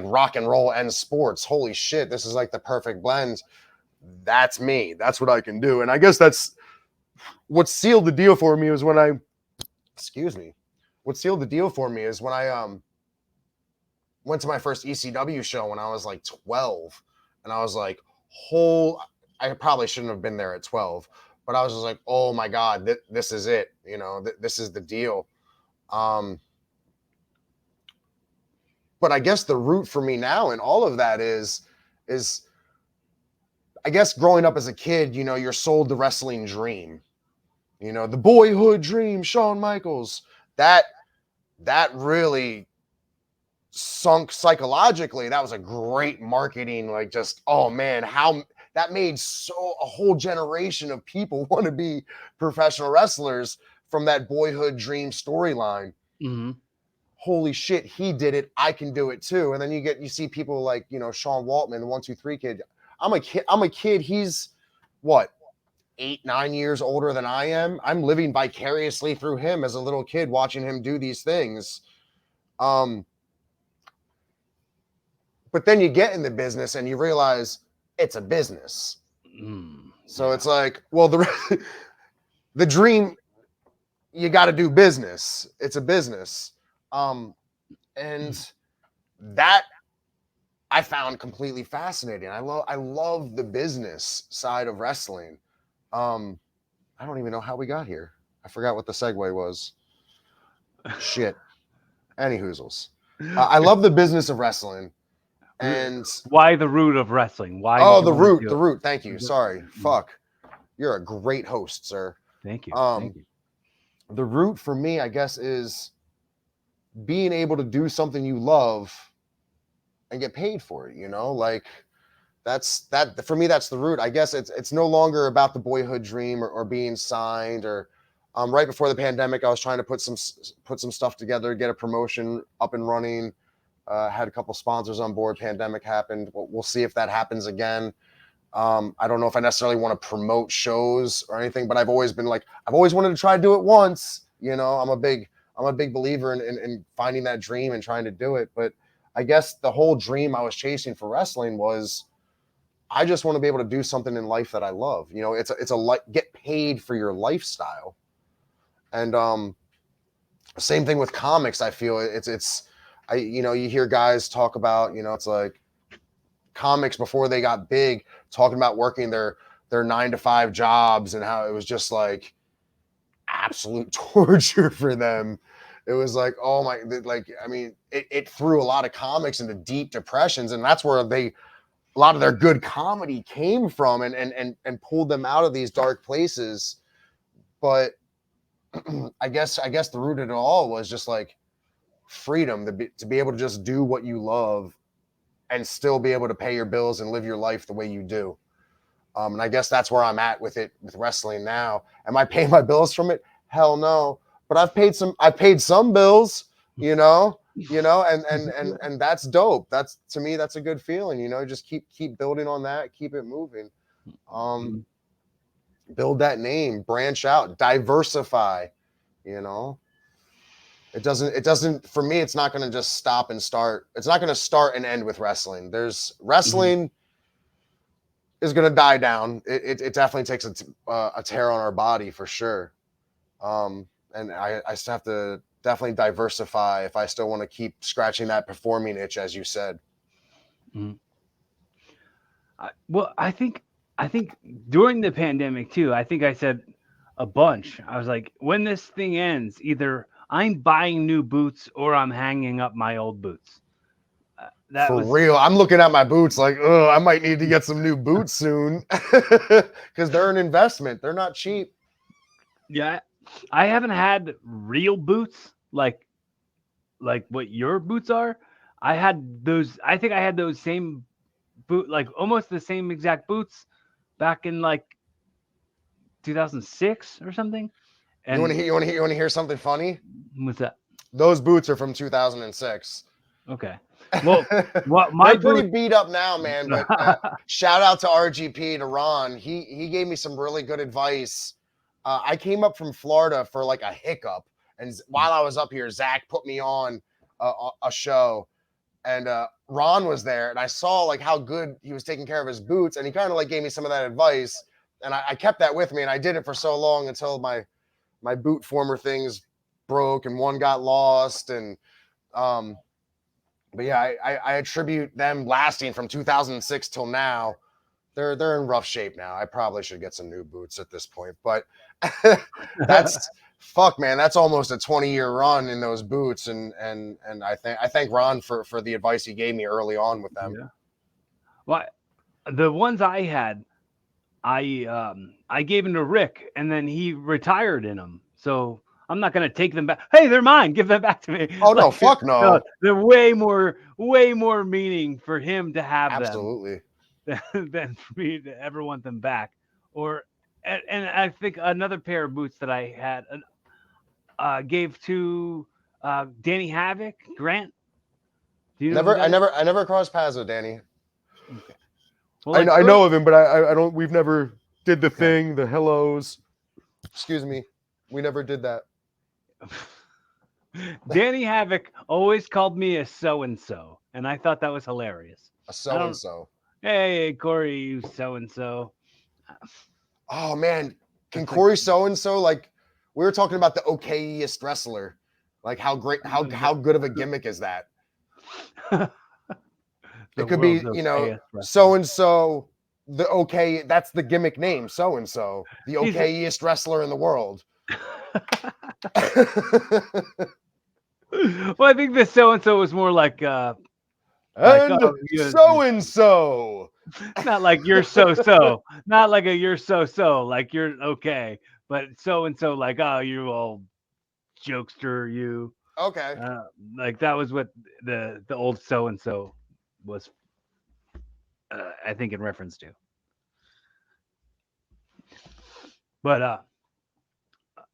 rock and roll and sports. Holy shit, this is like the perfect blend. That's me. That's what I can do. And I guess that's what sealed the deal for me was when I went to my first ECW show when I was like 12. And I was like, I probably shouldn't have been there at 12, but I was just like, oh my God, this is it. You know, this is the deal. But I guess the root for me now and all of that is I guess growing up as a kid, you know, you're sold the wrestling dream, you know, the boyhood dream, Shawn Michaels. That really sunk psychologically. That was a great marketing, like just, oh man, how that made a whole generation of people want to be professional wrestlers from that boyhood dream storyline. Mm-hmm. Holy shit, he did it, I can do it too. And then you see people like, you know, Sean Waltman, the 1-2-3 Kid. I'm a kid. He's what, 8-9 years older than I am. I'm living vicariously through him as a little kid, watching him do these things. But then you get in the business and you realize it's a business. So it's like, well, the dream, you got to do business. It's a business. And that I found completely fascinating. I love the business side of wrestling. I don't even know how we got here. I forgot what the segue was. Shit. Any hoozles. I love the business of wrestling. And why the root of wrestling? Why? Oh, the root. Thank you. Sorry. Fuck. You're a great host, sir. Thank you. Thank you. The root for me, I guess, is being able to do something you love and get paid for it. You know, like that for me. That's the root. I guess it's no longer about the boyhood dream or being signed or. Right before the pandemic, I was trying to put some stuff together, get a promotion up and running. Had a couple sponsors on board. Pandemic happened. We'll see if that happens again. I don't know if I necessarily want to promote shows or anything, but I've always wanted to try to do it once. You know, I'm a big believer in finding that dream and trying to do it. But I guess the whole dream I was chasing for wrestling was I just want to be able to do something in life that I love. You know, it's a get paid for your lifestyle. And same thing with comics. I feel you hear guys talk about, you know, it's like comics before they got big, talking about working their 9-to-5 jobs and how it was just like absolute torture for them. It was like, oh my, like, I mean, it threw a lot of comics into deep depressions, and that's where a lot of their good comedy came from and pulled them out of these dark places. But I guess the root of it all was just like freedom to be able to just do what you love and still be able to pay your bills and live your life the way you do. And I guess that's where I'm at with wrestling now. Am I paying my bills from it? Hell no. But I paid some bills, you know, and that's dope. To me, that's a good feeling, you know, just keep building on that, keep it moving. Build that name, branch out, diversify, you know. It doesn't for me, it's not going to just stop and start. It's not going to start and end with wrestling. Wrestling is going to die down. It definitely takes a tear on our body for sure. And I still have to definitely diversify if I still want to keep scratching that performing itch, as you said. Well, I think during the pandemic too, I think I said a bunch. I was like, when this thing ends, either I'm buying new boots or I'm hanging up my old boots. Real. I'm looking at my boots like, oh, I might need to get some new boots soon because they're an investment. They're not cheap. Yeah, I haven't had real boots like what your boots are. I had those. I think I had those same like almost the same exact boots back in like 2006 or something. And you want to hear something funny? What's that? Those boots are from 2006. Okay. Well, my they're pretty beat up now, man. But shout out to RGP, to Ron. He gave me some really good advice. I came up from Florida for like a hiccup, and while I was up here, Zach put me on a show, and Ron was there, and I saw like how good he was taking care of his boots, and he kind of like gave me some of that advice, and I kept that with me, and I did it for so long until my boot former things broke and one got lost, and but yeah, I attribute them lasting from 2006 till now. They're in rough shape now. I probably should get some new boots at this point, but that's fuck, man. That's almost a 20-year run in those boots, and I thank Ron for the advice he gave me early on with them. Yeah. Well, the ones I had, I gave them to Rick, and then he retired in them. So I'm not gonna take them back. Hey, they're mine. Give them back to me. Oh no, Like, fuck no, no. they're way more meaning for him to have them Absolutely. than for me to ever want them back. Or and I think another pair of boots that I had gave to Danny Havoc Grant. Do you know who Never, that is? I never crossed paths with Danny. Okay. Well, like I know of him, but I don't. We've never did the Okay. thing, the hellos. Excuse me, we never did that. Danny Havoc always called me a so and so, and I thought that was hilarious. A I so and don't. so. Hey, Corey, you so and so. Oh man, can It's like, Corey so and so like? We were talking about the okayest wrestler. Like how great, how good of a gimmick is that? the It could be, world's you know, okayest wrestler. so and so. The okay, that's the gimmick name. So and so, the He's a- okayest wrestler in the world. Well, I think the so and so was more like And yeah, so and so. not like you're so, not like a you're so, like you're okay, but so and so, like oh you old jokester, you. Okay. Like that was what the old so and so was, I think, in reference to. But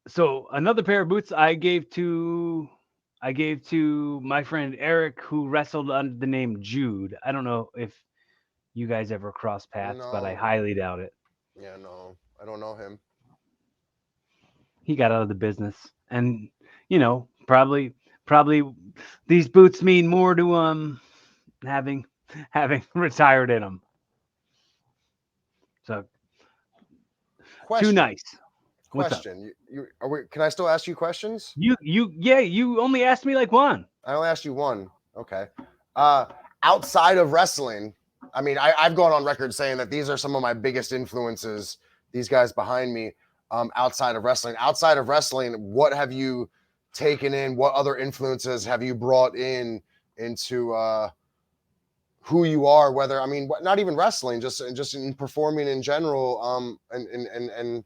so another pair of boots I gave to my friend Eric, who wrestled under the name Jude. I don't know if you guys ever cross paths, but I No. highly doubt it. Yeah, no, I don't know him. He got out of the business, and probably these boots mean more to having retired in them. So Question. too nice. What's up? Question. Can I still ask you questions? You only asked me like one. I only asked you one. Okay. Outside of wrestling, I mean, I've gone on record saying that these are some of my biggest influences. These guys behind me, outside of wrestling. Outside of wrestling, what have you taken in? What other influences have you brought into who you are? Whether, I mean, not even wrestling, just in performing in general, and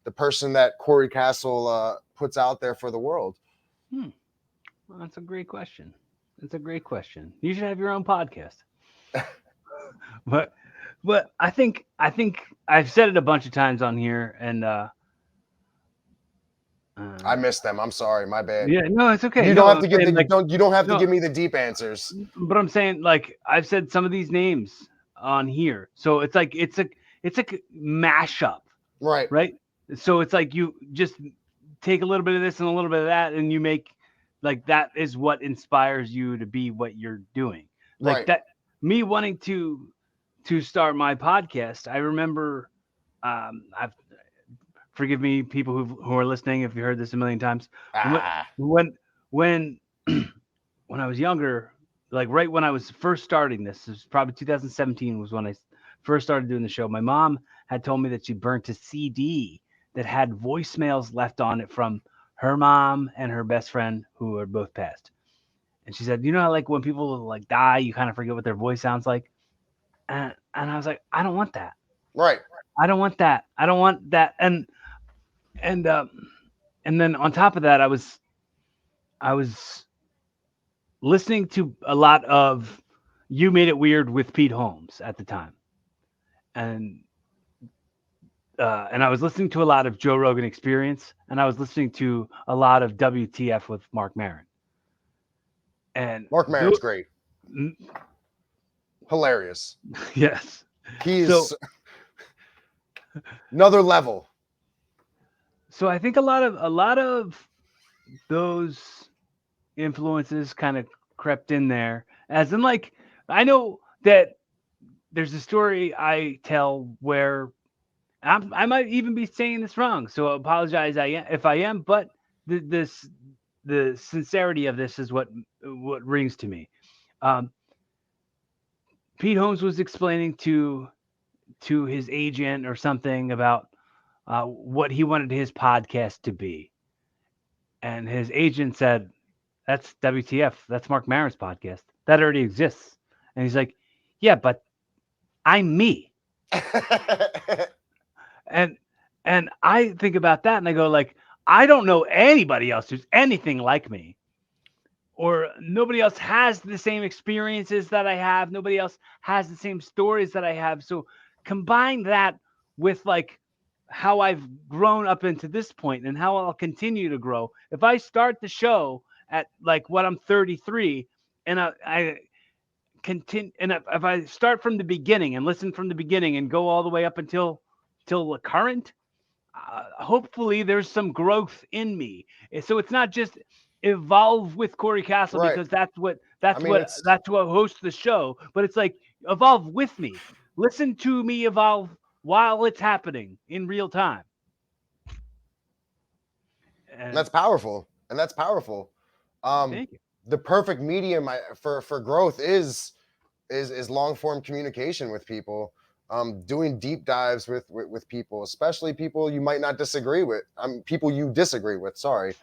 the person that Corey Castle puts out there for the world. Well, that's a great question. It's a great question. You should have your own podcast. but I think I've said it a bunch of times on here, and I missed them. I'm sorry, my bad. yeah, no, it's okay. You No, don't have I'm to give saying, the, like, you don't have to no, give me the deep answers. but I'm saying, like, I've said some of these names on here, so it's like it's a mashup, Right. right? So it's like you just take a little bit of this and a little bit of that, and you make, like, that is what inspires you to be what you're doing. Like Right. that, me wanting to start my podcast. I remember, I've forgive me, people who are listening, if you heard this a million times. When when when I was younger, like right when I was first starting this was probably 2017 was when I first started doing the show. My mom had told me that she burnt a CD that had voicemails left on it from her mom and her best friend, who are both passed. And she said, how, like, when people like die, you kind of forget what their voice sounds like. And I was like, I don't want that. Right. I don't want that. I don't want that. And then on top of that, I was listening to a lot of You Made It Weird with Pete Holmes at the time, and I was listening to a lot of Joe Rogan Experience, and I was listening to a lot of WTF with Mark Maron. And Mark Maron's great. Hilarious. Yes. He's another level. So I think a lot of those influences kind of crept in there, as in, like, I know that there's a story I tell where I might even be saying this wrong, so I apologize if I am, but the sincerity of this is what rings to me. Pete Holmes was explaining to his agent or something about what he wanted his podcast to be, and his agent said, "That's WTF. That's Mark Maron's podcast. That already exists." And he's like, "Yeah, but I'm me." And and I think about that and I go like, I don't know anybody else who's anything like me, or nobody else has the same experiences that I have. Nobody else has the same stories that I have. So combine that with like how I've grown up into this point and how I'll continue to grow. If I start the show at like what I'm 33 and I continue, and if I start from the beginning and listen from the beginning and go all the way up until till the current, hopefully there's some growth in me. So it's not just evolve with Corey Castle Right. because I mean, it's that's what hosts the show, but it's like evolve with me. Listen to me evolve while it's happening in real time. And that's powerful, and that's powerful. Um, thank you. the perfect medium for growth is long form communication with people, doing deep dives with people, especially people you might not disagree with. People you disagree with. Sorry,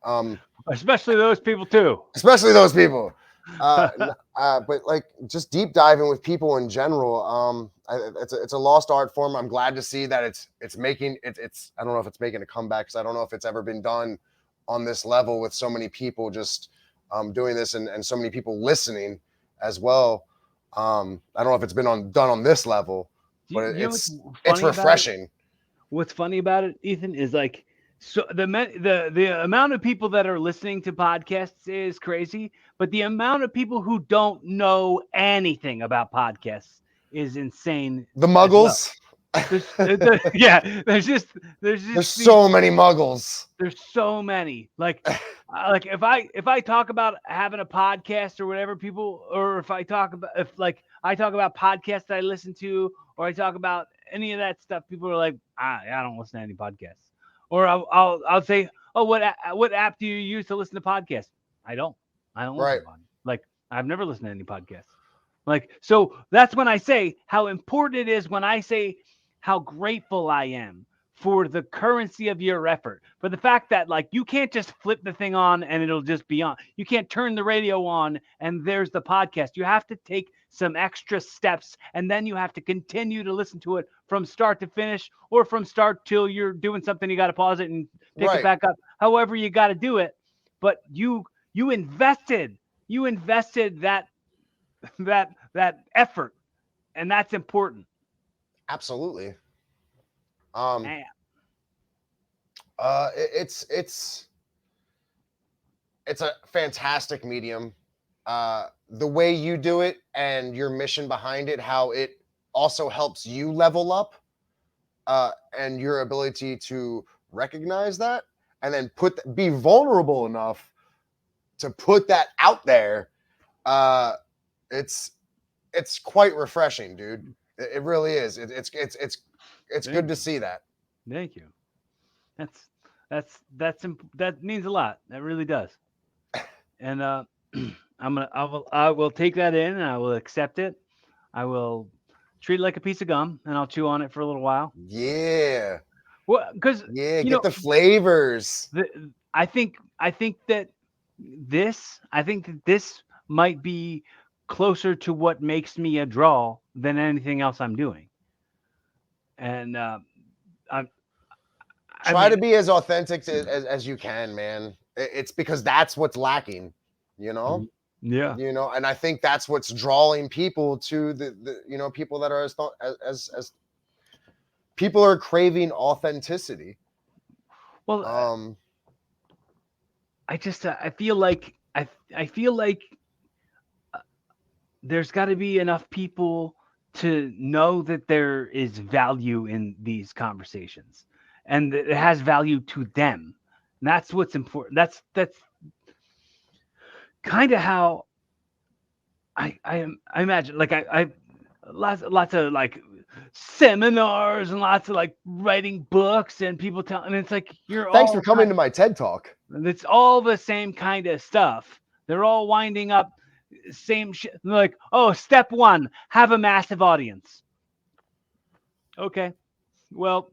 um, Especially those people too. especially those people. But like just deep diving with people in general. It's a lost art form. I'm glad to see that it's making it's I don't know if it's making a comeback because I don't know if it's ever been done on this level with so many people just doing this and so many people listening as well. I don't know if it's been done on this level, but You know what's it's funny about it? refreshing. What's funny about it, Ethan, is like so the amount of people that are listening to podcasts is crazy, but the amount of people who don't know anything about podcasts is insane The as well. muggles. Yeah, there's There's just these so many muggles. there's so many like if I talk about having a podcast or whatever people, or if I talk about if like I talk about podcasts that I listen to, or I talk about any of that stuff, people are like, I don't listen to any podcasts. Or I'll say, oh, what app do you use to listen to podcasts? I don't. I don't listen Right. to podcasts. Like I've never listened to any podcasts. Like so that's when I say how important it is when I say how grateful I am for the currency of your effort. For the fact that like you can't just flip the thing on and it'll just be on. You can't turn the radio on and there's the podcast. You have to take some extra steps and then you have to continue to listen to it from start to finish, or from start till you're doing something you got to pause it and pick it Right. back up. However you got to do it. But you invested that that effort, and that's important. Absolutely. Um, Man, it's it's a fantastic medium. The way you do it and your mission behind it, how it also helps you level up, and your ability to recognize that and then be vulnerable enough to put that out there. Uh, it's it's quite refreshing, dude. It really is. It's good thank to you, see that. thank you. That's that means a lot. That really does. And I will take that in and I will accept it. I will treat it like a piece of gum and I'll chew on it for a little while. Yeah. Well, because Yeah. you Get know, the flavors. I think that this might be closer to what makes me a draw than anything else I'm doing. And I I Try to mean, be as authentic as you can, man. It's because that's what's lacking, you know? yeah. And I think that's what's drawing people to the people that are as people are craving authenticity. Well, Um, I feel like there's got to be enough people to know that there is value in these conversations and that it has value to them. And that's what's important. That's kind of how I imagine like I lots of like seminars and lots of like writing books and people telling, and it's like you're Thanks for all coming to my TED Talk. it's all the same kind of stuff. They're all winding up same shit. Like, oh, step one, have a massive audience. Okay, well,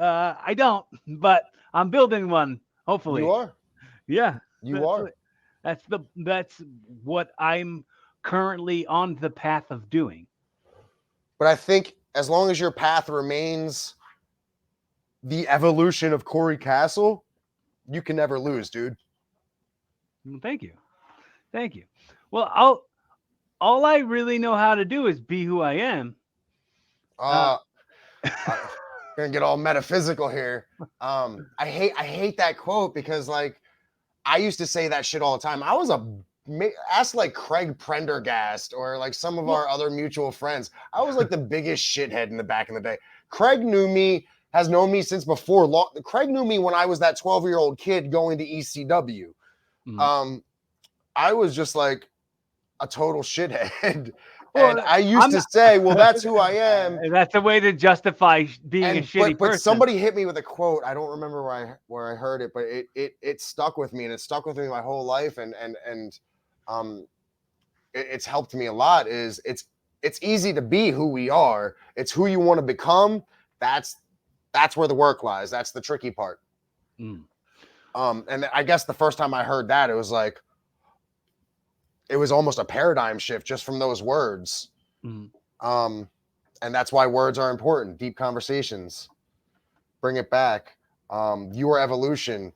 I don't, but I'm building one. You Hopefully, are. yeah. You That's are. that's what I'm currently on the path of doing. But I think as long as your path remains the evolution of Corey Castle, you can never lose, dude. Well, thank you. Thank you. Well, all I really know how to do is be who I am. I'm gonna get all metaphysical here. I hate that quote because like I used to say that shit all the time. I was ask like Craig Prendergast or like some of our other mutual friends. I was like the biggest shithead in the back in the day. Craig has known me since before. Craig knew me when I was that 12-year-old kid going to ECW. Mhm. I was just like a total shithead. Well, And I used to say, well, that's who I am. That's a way to justify being a shitty But person. somebody hit me with a quote. I don't remember where I heard it, but it stuck with me, and it stuck with me my whole life. And it's helped me a lot. It's easy to be who we are. It's who you want to become. That's where the work lies. That's the tricky part. Mm. And I guess the first time I heard that, it was like, it was almost a paradigm shift just from those words. Mm. And that's why words are important. Deep conversations, bring it back. Your evolution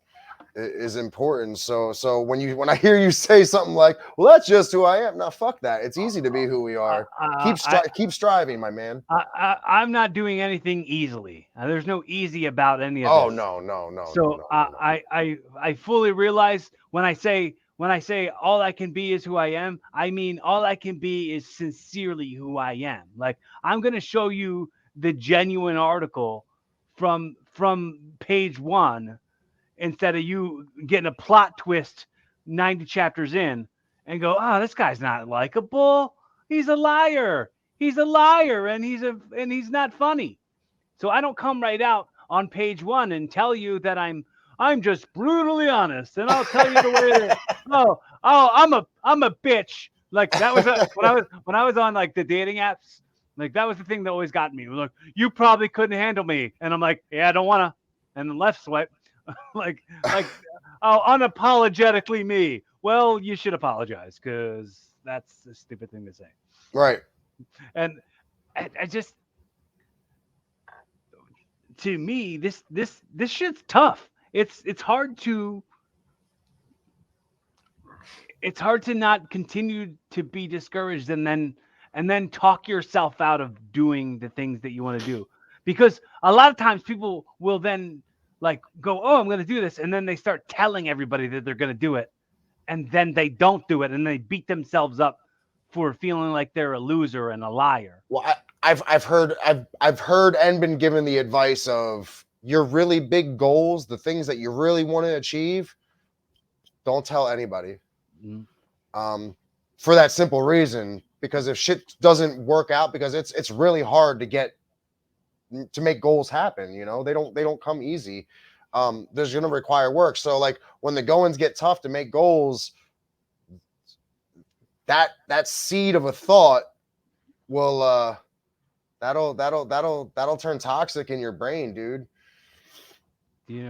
is important. So when I hear you say something like, well, that's just who I am. No, fuck that. It's easy to be who we are. Keep striving, my man. I'm not doing anything easily. There's no easy about any of Oh, this. no. So I fully realize when I say all I can be is who I am, I mean all I can be is sincerely who I am. Like I'm gonna show you the genuine article from page 1 instead of you getting a plot twist 90 chapters in and go, oh, this guy's not likable. He's a liar. He's a liar, and he's not funny. So I don't come right out on page 1 and tell you that I'm just brutally honest, and I'll tell you the way it is. I'm a bitch. Like that was when I was on like the dating apps. Like that was the thing that always got me. Like you probably couldn't handle me, and I'm like, yeah, I don't wanna. And then left swipe, like oh, unapologetically me. Well, you should apologize because that's a stupid thing to say. Right. And I just, to me, this shit's tough. It's hard to not continue to be discouraged and then talk yourself out of doing the things that you want to do, because a lot of times people will then like go, oh, I'm going to do this, and then they start telling everybody that they're going to do it, and then they don't do it, and they beat themselves up for feeling like they're a loser and a liar. Well, I've heard and been given the advice of your really big goals, the things that you really want to achieve, don't tell anybody. Mm-hmm. For that simple reason, because if shit doesn't work out, because it's really hard to make goals happen. You know, they don't come easy. There's going to require work. So like when the goings get tough to make goals, that seed of a thought will that'll turn toxic in your brain, dude. Do you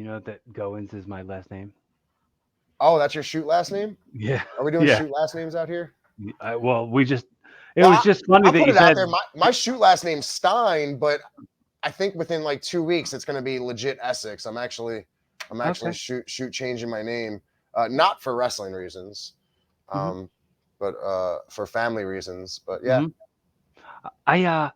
know that Goins is my last name? Oh, that's your shoot last name? Yeah. Are we doing Yeah. shoot last names out here? Well, it was just funny I'll that put you it out said there. My shoot last name's Stein, but I think within like 2 weeks it's going to be legit Essex. I'm actually Okay. shoot changing my name, not for wrestling reasons, but for family reasons. But yeah, I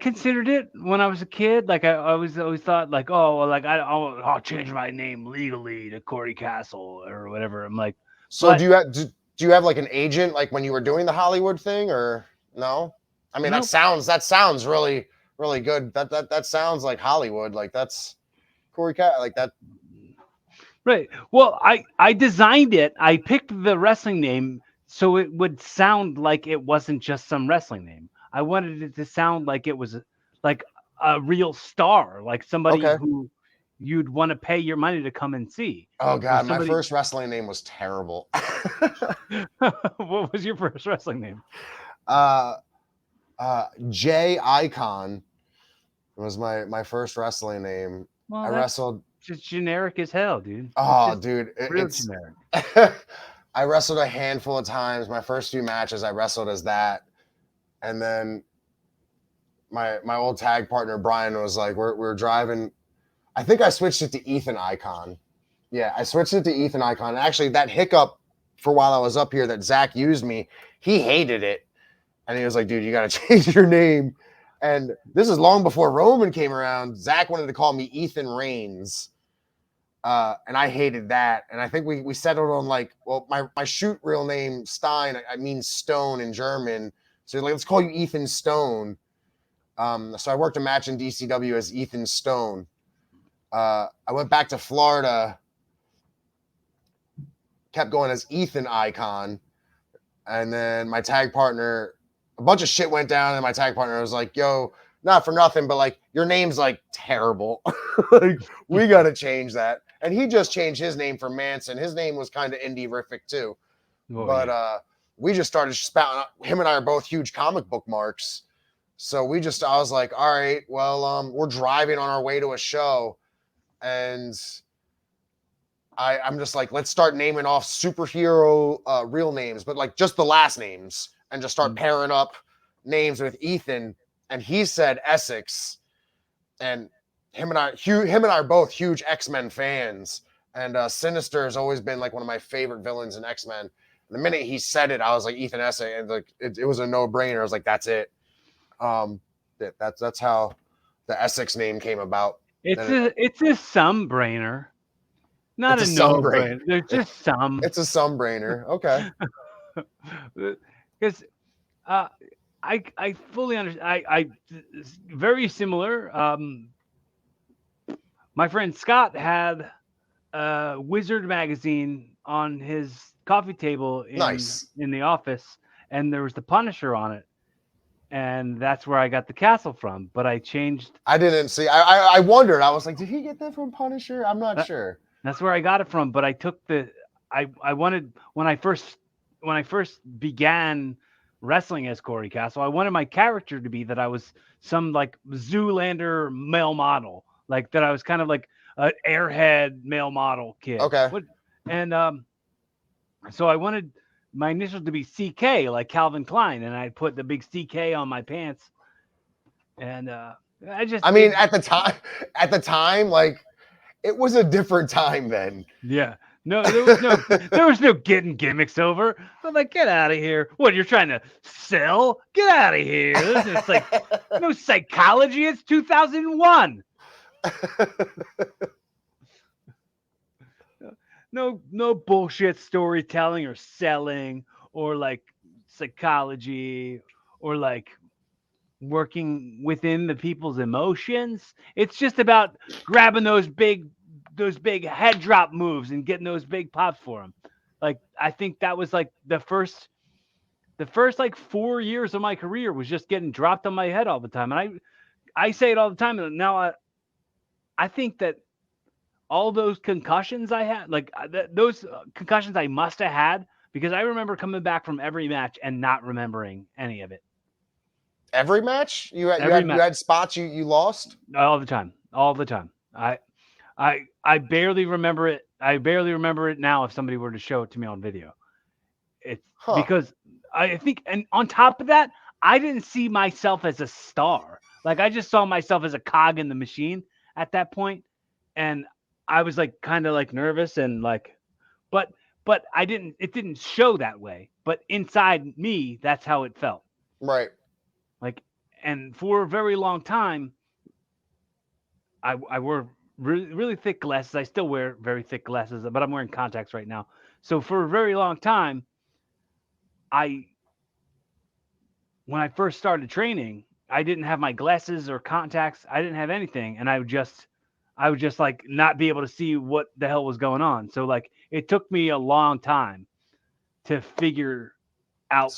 considered it when I was a kid. Like I always thought like, oh, well, like I'll change my name legally to Corey Castle or whatever. I'm like, so but do you have like an agent like when you were doing the Hollywood thing, or no? I mean, nope. that sounds really really good. That sounds like Hollywood. Like that's Corey Cat like that. Right. Well, I designed it. I picked the wrestling name so it would sound like it wasn't just some wrestling name. I wanted it to sound like it was like a real star, like somebody Okay. who you'd want to pay your money to come and see. Oh Or god, my somebody. first wrestling name was terrible. What was your first wrestling name? J Icon was my first wrestling name. Well, I that's wrestled. just generic as hell, dude. Oh, dude, Real it's. generic. I wrestled a handful of times. My first few matches, I wrestled as that, and then my old tag partner Brian was like, we're driving. I think I switched it to Ethan Icon. Yeah, I switched it to Ethan Icon. Actually, that hiccup for while I was up here that Zach used me, he hated it. And he was like, dude, you got to change your name. And this is long before Roman came around. Zach wanted to call me Ethan Reigns. And I hated that. And I think we settled on like, well, my shoot real name, Stein, I mean stone in German. So like, let's call you Ethan Stone. So I worked a match in DCW as Ethan Stone. I went back to Florida, kept going as Ethan Icon. And then my tag partner, a bunch of shit went down, and my tag partner was like, yo, not for nothing, but like your name's like terrible. Like, we got to change that. And he just changed his name for Manson. His name was kind of indie-rific too. We just started spouting. Him and I are both huge comic book marks. So I was like, all right, well, we're driving on our way to a show. And I'm just like, let's start naming off superhero real names, but like just the last names, and just start pairing up names with Ethan. And he said Essex, and him and I are both huge X-Men fans. And Sinister has always been like one of my favorite villains in X-Men. The minute he said it, I was like, Ethan Essex, and like it was a no-brainer. I was like, that's it. That's how the Essex name came about. It's a some-brainer. Not It's a a no-brainer. There's just some. It's a some-brainer. Okay. Because I fully understand. I very similar. My friend Scott had a Wizard magazine on his coffee table in the office, and there was the Punisher on it. And that's where I got the castle from. But I changed. I didn't see. I wondered. I was like, did he get that from Punisher? I'm not sure. That's where I got it from. But I took I wanted when I first began wrestling as Corey Castle, I wanted my character to be that I was some like Zoolander male model, like that I was kind of like an airhead male model kid. Okay. So I wanted my initials to be CK, like Calvin Klein, and I put the big CK on my pants. And at the time, like it was a different time then. Yeah. No, there was no getting gimmicks over. I'm like, get out of here. What, you're trying to sell? Get out of here. It's like no psychology. It's 2001. No bullshit storytelling or selling or like psychology or like working within the people's emotions. It's just about grabbing those big head drop moves and getting those big pops for them. Like, I think that was like the first like 4 years of my career was just getting dropped on my head all the time. And I say it all the time. And now I think that all those concussions I had, like those concussions I must have had, because I remember coming back from every match and not remembering any of it. Every match? You had spots you lost? All the time. I barely remember it. I barely remember it now if somebody were to show it to me on video. It's because I think, and on top of that, I didn't see myself as a star. Like, I just saw myself as a cog in the machine at that point. And I was like kind of like nervous and like, but it didn't show that way. But inside me, that's how it felt. Right. Like, and for a very long time, I wore really, really thick glasses. I still wear very thick glasses, but I'm wearing contacts right now. So for a very long time, when I first started training, I didn't have my glasses or contacts. I didn't have anything. And I would just like not be able to see what the hell was going on. So like, it took me a long time to figure out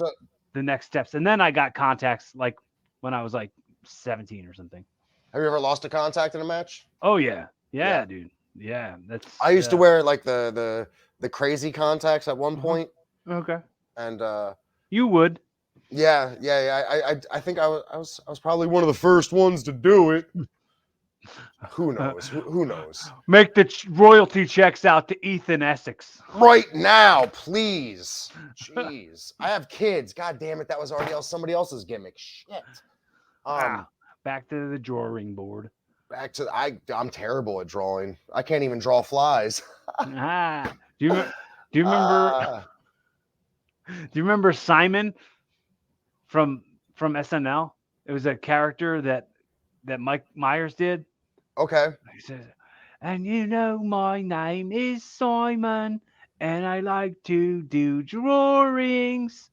the next steps. And then I got contacts like when I was like 17 or something. Have you ever lost a contact in a match? Oh yeah, dude. Yeah, that's. I used to wear like the crazy contacts at one point. Okay. And you would. Yeah. I think I was probably one of the first ones to do it. Who knows? Who knows? Make the royalty checks out to Ethan Essex right now, please. Jeez, I have kids. God damn it, that was already somebody else's gimmick. Shit. back to the drawing board. Back to I'm terrible at drawing. I can't even draw flies. Ah, do you remember Uh, do you remember Simon from SNL? It was a character that Mike Myers did. okay. He says, and you know my name is Simon, and I like to do drawings.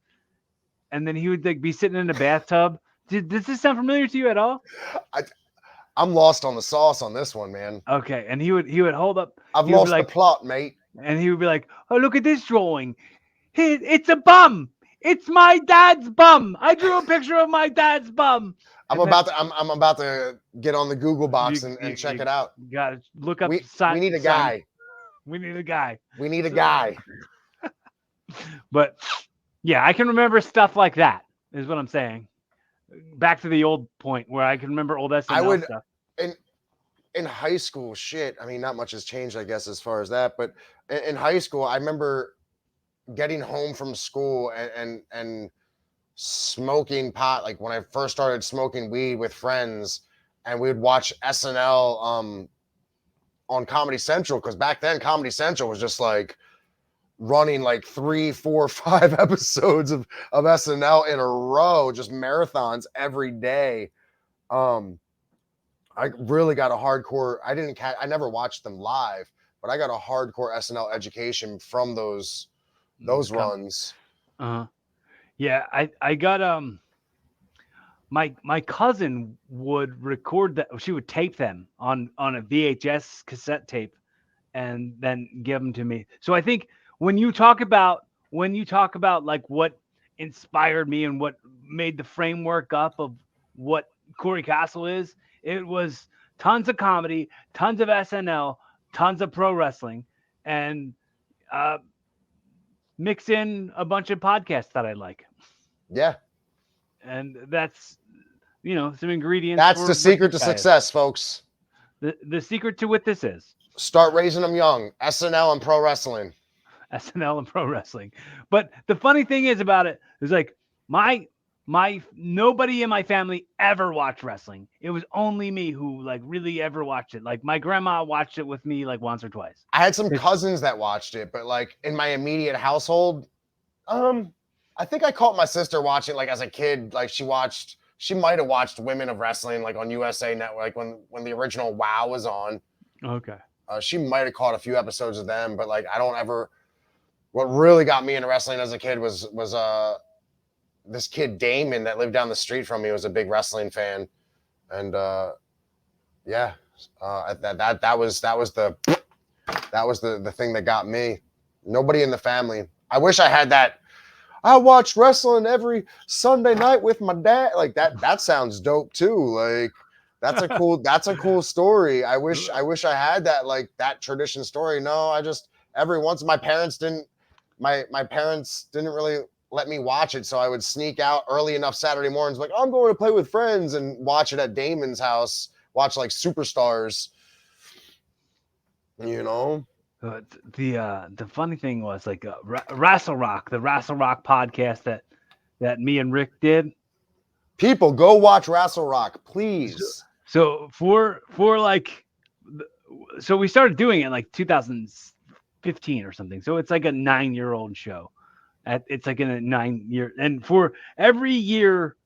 And then he would like be sitting in a bathtub. Does this sound familiar to you at all? I, I'm lost on the sauce on this one, man. Okay, and he would hold up. I've He would be lost the like, plot, mate. and he would be like, "Oh, look at this drawing. It's a bum. It's my dad's bum. I drew a picture of my dad's bum." And then I'm about to get on the Google box you and you, check you it out. gotta look up We need a Simon. guy. We need a guy. We need a So- guy. But yeah, I can remember stuff like that. Is what I'm saying. Back to the old point where I can remember old SNL stuff. In high school, shit. I mean, not much has changed, I guess, as far as that. But in high school, I remember getting home from school and smoking pot. Like when I first started smoking weed with friends, and we would watch SNL on Comedy Central, because back then Comedy Central was just like running like 3, 4, 5 episodes of SNL in a row, just marathons every day. I really got a hardcore. I never watched them live, but I got a hardcore SNL education from those runs. Uh-huh. Yeah, I got my cousin would record that. She would tape them on a VHS cassette tape, and then give them to me. So I think when you talk about like what inspired me and what made the framework up of what Corey Castle is, it was tons of comedy, tons of SNL, tons of pro wrestling, and mix in a bunch of podcasts that I like. Yeah, And that's some ingredients. that's for the what secret to this guy is. success, folks. The secret to what this is. Start raising them young. SNL and pro wrestling. SNL and pro wrestling. But the funny thing is about it is like my nobody in my family ever watched wrestling. It was only me who like really ever watched it. Like my grandma watched it with me like once or twice. I had some cousins that watched it, but like in my immediate household, I think I caught my sister watching like as a kid. Like she might have watched Women of Wrestling like on USA Network, like when the original WoW was on. Okay. She might have caught a few episodes of them, but like I don't ever. What really got me into wrestling as a kid was this kid Damon that lived down the street from me was a big wrestling fan, and that was the thing that got me. Nobody in the family. I wish I had that. I watched wrestling every Sunday night with my dad. Like that sounds dope too. Like that's a cool story. I wish I had that, like that tradition story. No, I just every once my parents didn't really let me watch it, so I would sneak out early enough Saturday mornings, like I'm going to play with friends, and watch it at Damon's house. Watch like Superstars, The funny thing was like Wrestle Rock, the Wrestle Rock podcast that me and Rick did. People go watch Wrestle Rock, please. So for like, so we started doing it in like 2015 or something. So it's like a 9-year-old show. It's like in a 9-year, and for every year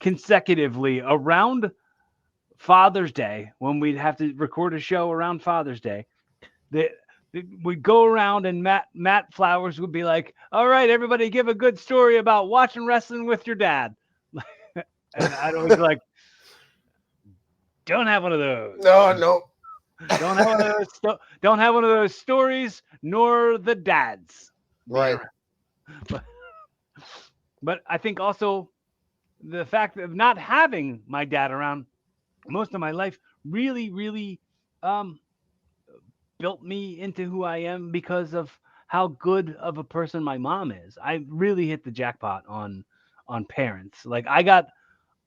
consecutively around Father's Day, when we'd have to record a show around Father's Day, we'd go around and Matt Flowers would be like, "All right, everybody, give a good story about watching wrestling with your dad." And I'd always be like, "Don't have one of those. No. Don't have one of those. Don't have one of those stories, nor the dads." Right. But I think also the fact of not having my dad around most of my life really, really built me into who I am because of how good of a person my mom is. I really hit the jackpot on parents. Like I got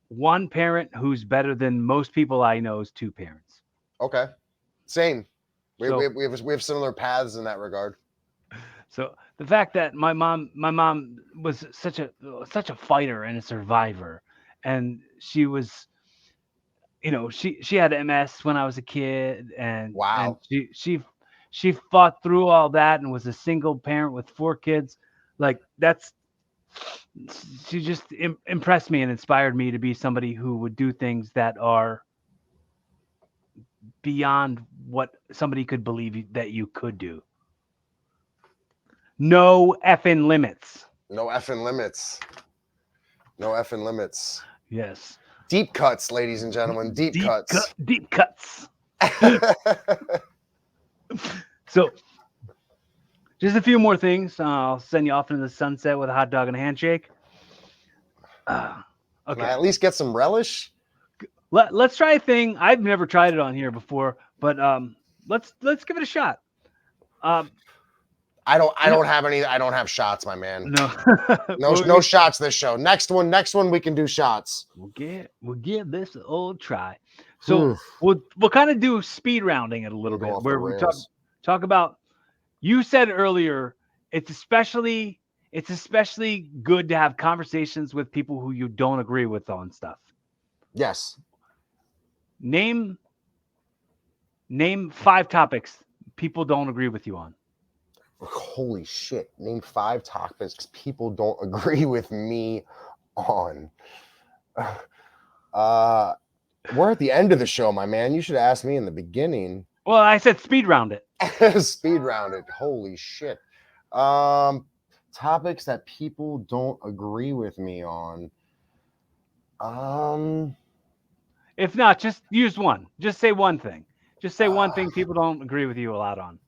one parent who's better than most people I know's 2 parents. Okay. Same. We So- have similar paths in that regard. So the fact that my mom was such a fighter and a survivor, and she was she had MS when I was a kid, and Wow. she fought through all that and was a single parent with 4 kids. Like she just impressed me and inspired me to be somebody who would do things that are beyond what somebody could believe that you could do. No effing limits. No effing limits. No effing limits. Yes. Deep cuts, ladies and gentlemen. Deep cuts. Deep cuts. So, just a few more things. I'll send you off into the sunset with a hot dog and a handshake. Can Okay. I at least get some relish? Let's try a thing. I've never tried it on here before, but let's give it a shot. I don't have any. I don't have shots, my man. No, No shots this show. Next one we can do shots. We'll give this an old try. So we'll kind of do speed rounding it a little bit, where we talk about. You said earlier, it's especially good to have conversations with people who you don't agree with on stuff. Yes. Name 5 topics people don't agree with you on. Holy shit. Name 5 topics people don't agree with me on. We're at the end of the show, my man. You should ask me in the beginning. Well, I said speed round it. Speed round it. Holy shit. Topics that people don't agree with me on. If not, just use one. Just say one thing. Just say one thing people don't agree with you a lot on.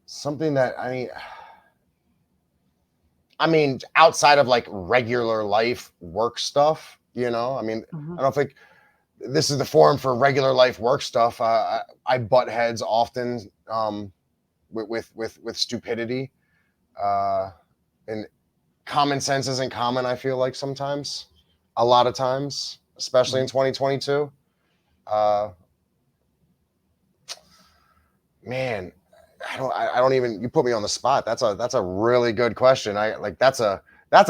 Something that I mean, outside of like regular life work stuff, I mean, I don't think this is the forum for regular life work stuff. I butt heads often with stupidity, and common sense isn't common. I feel like sometimes, a lot of times, especially in 2022. Man, I don't even. You put me on the spot. That's a really good question. That's a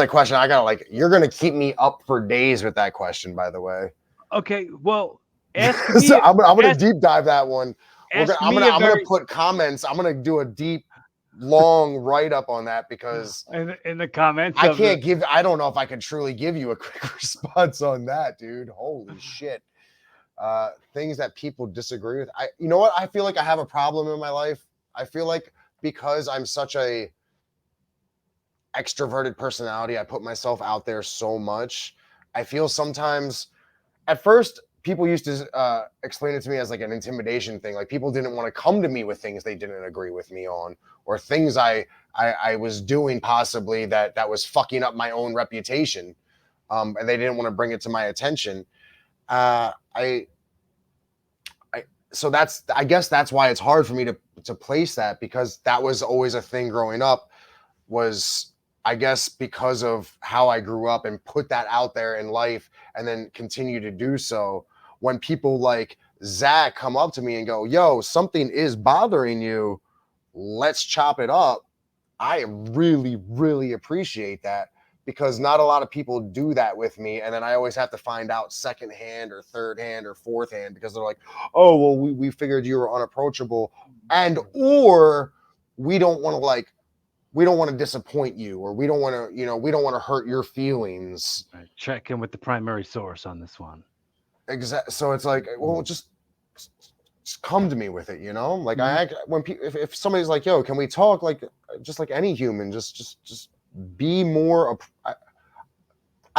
question I gotta you're gonna keep me up for days with that question. By the way. Okay, well, ask me. So I'm gonna deep dive that one. I'm gonna put comments. I'm gonna do a deep, long write up on that because in the comments. I can't give. I don't know if I can truly give you a quick response on that, dude. Holy shit. Things that people disagree with. You know what? I feel like I have a problem in my life. I feel like because I'm such a extroverted personality, I put myself out there so much. I feel sometimes, at first, people used to explain it to me as like an intimidation thing. Like people didn't want to come to me with things they didn't agree with me on, or things I was doing possibly that was fucking up my own reputation, and they didn't want to bring it to my attention. So I guess that's why it's hard for me to place that, because that was always a thing growing up, was I guess because of how I grew up and put that out there in life and then continue to do so. When people like Zach come up to me and go, yo, something is bothering you, let's chop it up. I really, really appreciate that, because not a lot of people do that with me. And then I always have to find out secondhand or third hand or fourth hand, because they're like, oh, well, we figured you were unapproachable, or we don't want to disappoint you, or we don't want to hurt your feelings. Right. Check in with the primary source on this one. Exactly. So it's like, well, just come to me with it, Like if somebody's like, yo, can we talk? Like, just like any human, just be more. I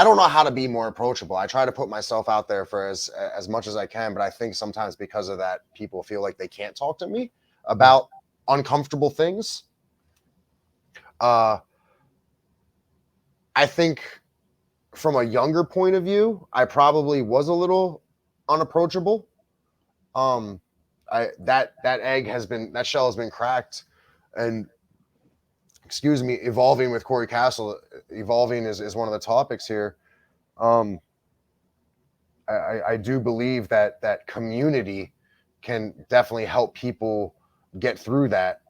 don't know how to be more approachable. I try to put myself out there for as much as I can, but I think sometimes because of that, people feel like they can't talk to me about uncomfortable things. I think from a younger point of view, I probably was a little unapproachable. That shell has been cracked, and evolving with Corey Castle. Evolving is one of the topics here. I do believe that community can definitely help people get through that.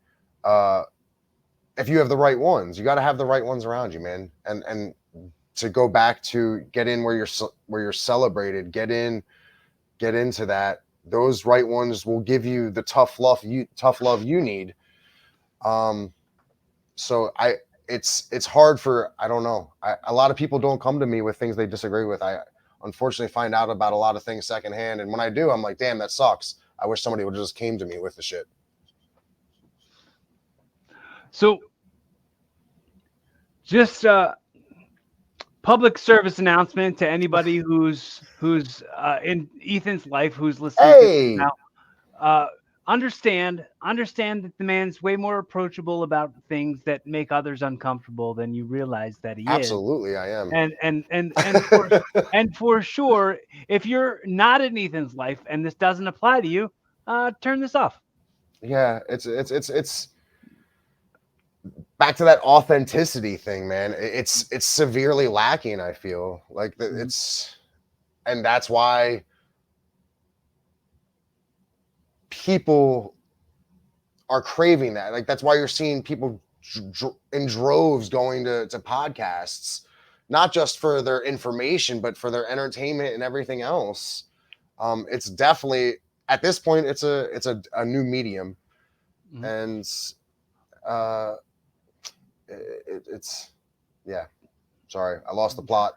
If you have the right ones, you got to have the right ones around you, man. And to go back to get in where you're celebrated, get in get into that. Those right ones will give you the tough love you need. Um, so it's hard for, I don't know. A lot of people don't come to me with things they disagree with. I unfortunately find out about a lot of things secondhand, and when I do, I'm like, damn, that sucks. I wish somebody would have just came to me with the shit. So just public service announcement to anybody who's in Ethan's life, who's listening to this Hey, now. Uh, understand that the man's way more approachable about things that make others uncomfortable than you realize that he is. absolutely, I am. And for sure, if you're not in Ethan's life and this doesn't apply to you, turn this off. Yeah, it's back to that authenticity thing, man. It's severely lacking. I feel like Mhm. it's, and that's why people are craving that. Like that's why you're seeing people in droves going to podcasts, not just for their information, but for their entertainment and everything else. It's definitely at this point, it's a new medium, Mhm. and uh, it's yeah. Sorry, I lost the plot.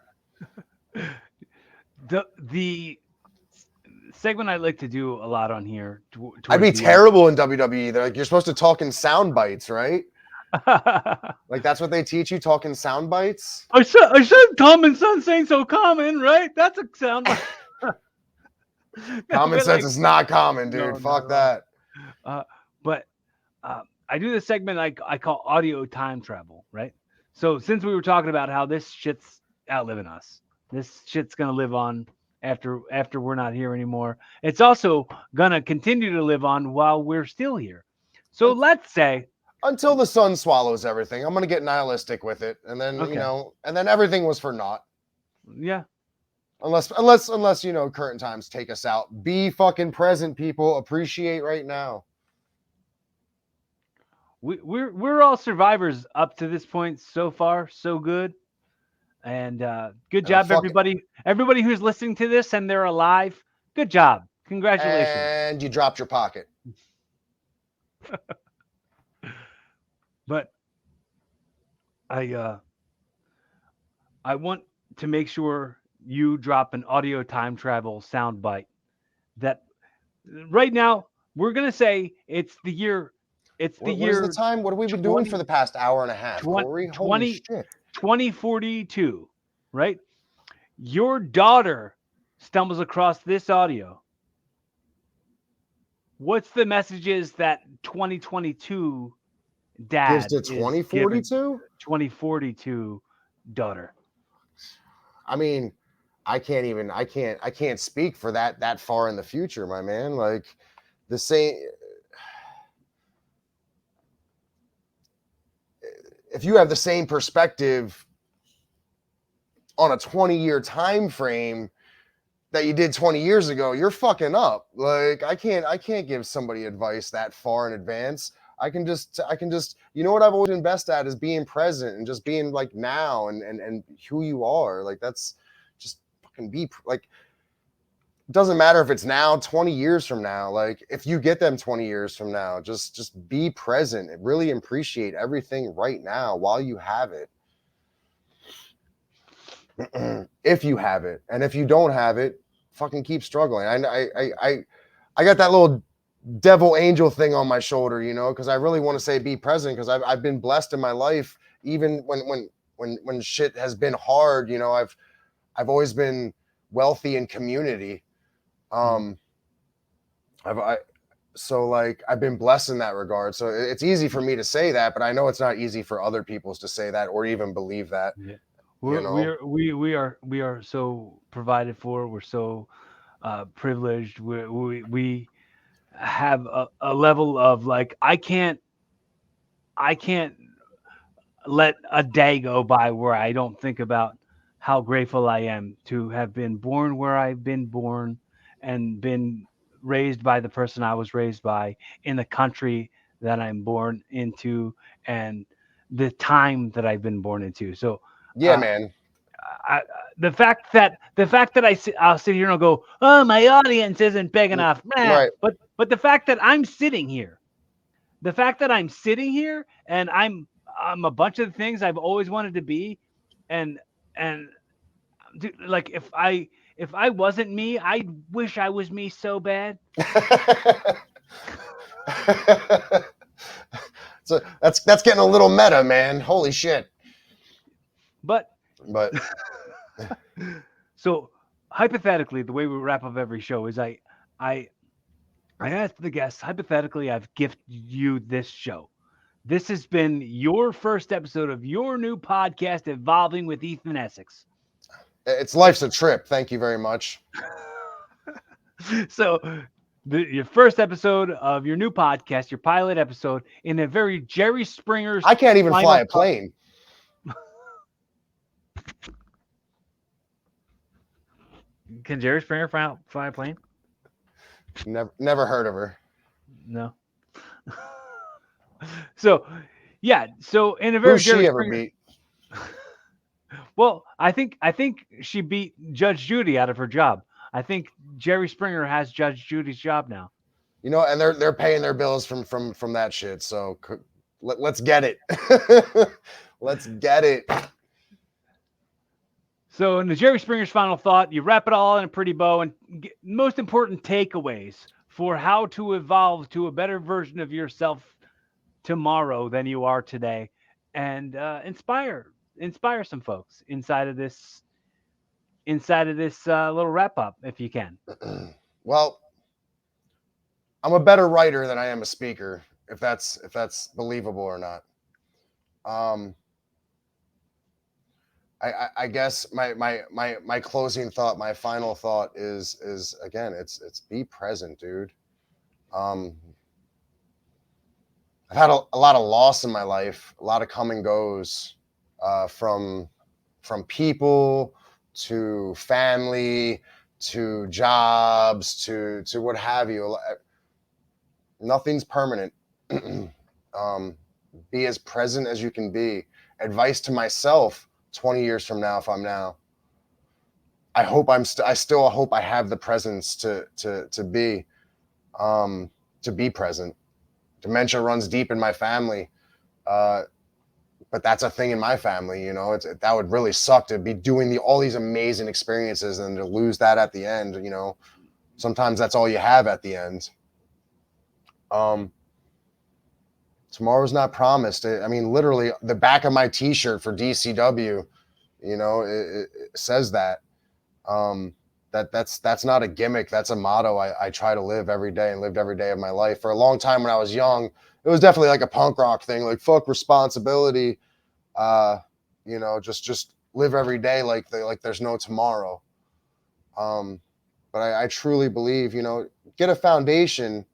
The segment I like to do a lot on here I'd towards be the end. terrible in WWE. They're like, you're supposed to talk in sound bites, right? I Like that's what they teach you, talking sound bites. said common sense ain't so common, right? That's a sound bite. No, Common but sense like is not common, no, dude. not Fuck at all. that. But I do this segment I call audio time travel, right? So since we were talking about how this shit's outliving us, this shit's gonna live on after we're not here anymore. It's also gonna continue to live on while we're still here. So Un- let's say, Until the sun swallows everything, I'm gonna get nihilistic with it, and then okay, and then everything was for naught. yeah, Unless current times take us out. Be fucking present, people. Appreciate right now. we're all survivors up to this point. So far, so good. And good job, Fuck, everybody who's listening to this and they're alive. Good job. Congratulations. and you dropped your pocket. But I I want to make sure you drop an audio time travel sound bite that right now we're gonna say it's the What is the year time? What have we been doing for 20 the past hour and a half, 20 Corey? Holy 20 shit! 2042, right? Your daughter stumbles across this audio. What's the messages that 2022 Gives dad to is giving 2042. 2042 daughter? I mean, I can't speak for that far in the future, my man. Like the same, if you have the same perspective on a 20-year time frame that you did 20 years ago, you're fucking up. Like I can't give somebody advice that far in advance. I can just what I've always been best at is being present and just being like now and who you are. Like that's just fucking be like, it doesn't matter if it's now, 20 years from now. Like if you get them 20 years from now, just be present and really appreciate everything right now while you have it. If you have it, and if you don't have it, fucking keep struggling. I got that little devil angel thing on my shoulder, because I really want to say be present, because I've been blessed in my life, even when shit has been hard. I've always been wealthy in community. Mhm. Um, I so like I've been blessed in that regard. So it's easy for me to say that, but I know it's not easy for other people's to say that or even believe that. Yeah. You We're, know. we are so provided for. We're so privileged. We have a level of like I can't let a day go by where I don't think about how grateful I am to have been born where I've been born and been raised by the person I was raised by in the country that I'm born into and the time that I've been born into. So Yeah, uh, man. I, the fact that I'll sit here and I'll go, oh, my audience isn't big enough. Nah. Right. But the fact that I'm sitting here, the fact that I'm sitting here and I'm a bunch of things I've always wanted to be, and and dude, like if I wasn't me, I wish I was me so bad. So that's getting a little meta, man. Holy shit. But But so hypothetically, the way we wrap up every show is I I asked the guests, hypothetically, I've gifted you this show. This has been your first episode of your new podcast, Evolving with Ethan Essex. it's life's a trip. Thank you very much. So, your first episode of your new podcast, your pilot episode, in a very Jerry Springer's I can't even fly Final a Cut. plane. Can Jerry Springer fly a plane? Never heard of her. No. So, yeah. So, in a very Who's Jerry she ever Springer. beat? Well, I think she beat Judge Judy out of her job. I think Jerry Springer has Judge Judy's job now. You know, and they're paying their bills from that shit. So let's get it. Let's get it. So, in the Jerry Springer's final thought, you wrap it all in a pretty bow and most important takeaways for how to evolve to a better version of yourself tomorrow than you are today, and inspire some folks inside of this little wrap up, if you can. Well, I'm a better writer than I am a speaker, if that's believable or not. Um, I guess my closing thought, my final thought is again, it's be present, dude. Um, I've had a lot of loss in my life, a lot of come and goes, from people to family to jobs to what have you. Nothing's permanent. Be as present as you can be. Advice to myself 20 years from now, if I'm now, I hope I still hope I have the presence to be present. Dementia runs deep in my family. But that's a thing in my family, you know. That would really suck to be doing all these amazing experiences and to lose that at the end, you know. Sometimes that's all you have at the end. Tomorrow's not promised. I mean, literally, the back of my T-shirt for DCW, you know, it says that. That's not a gimmick. That's a motto I try to live every day and lived every day of my life. For a long time when I was young, it was definitely like a punk rock thing, like fuck responsibility. You know, just live every day like there's no tomorrow. But I truly believe, you know, get a foundation,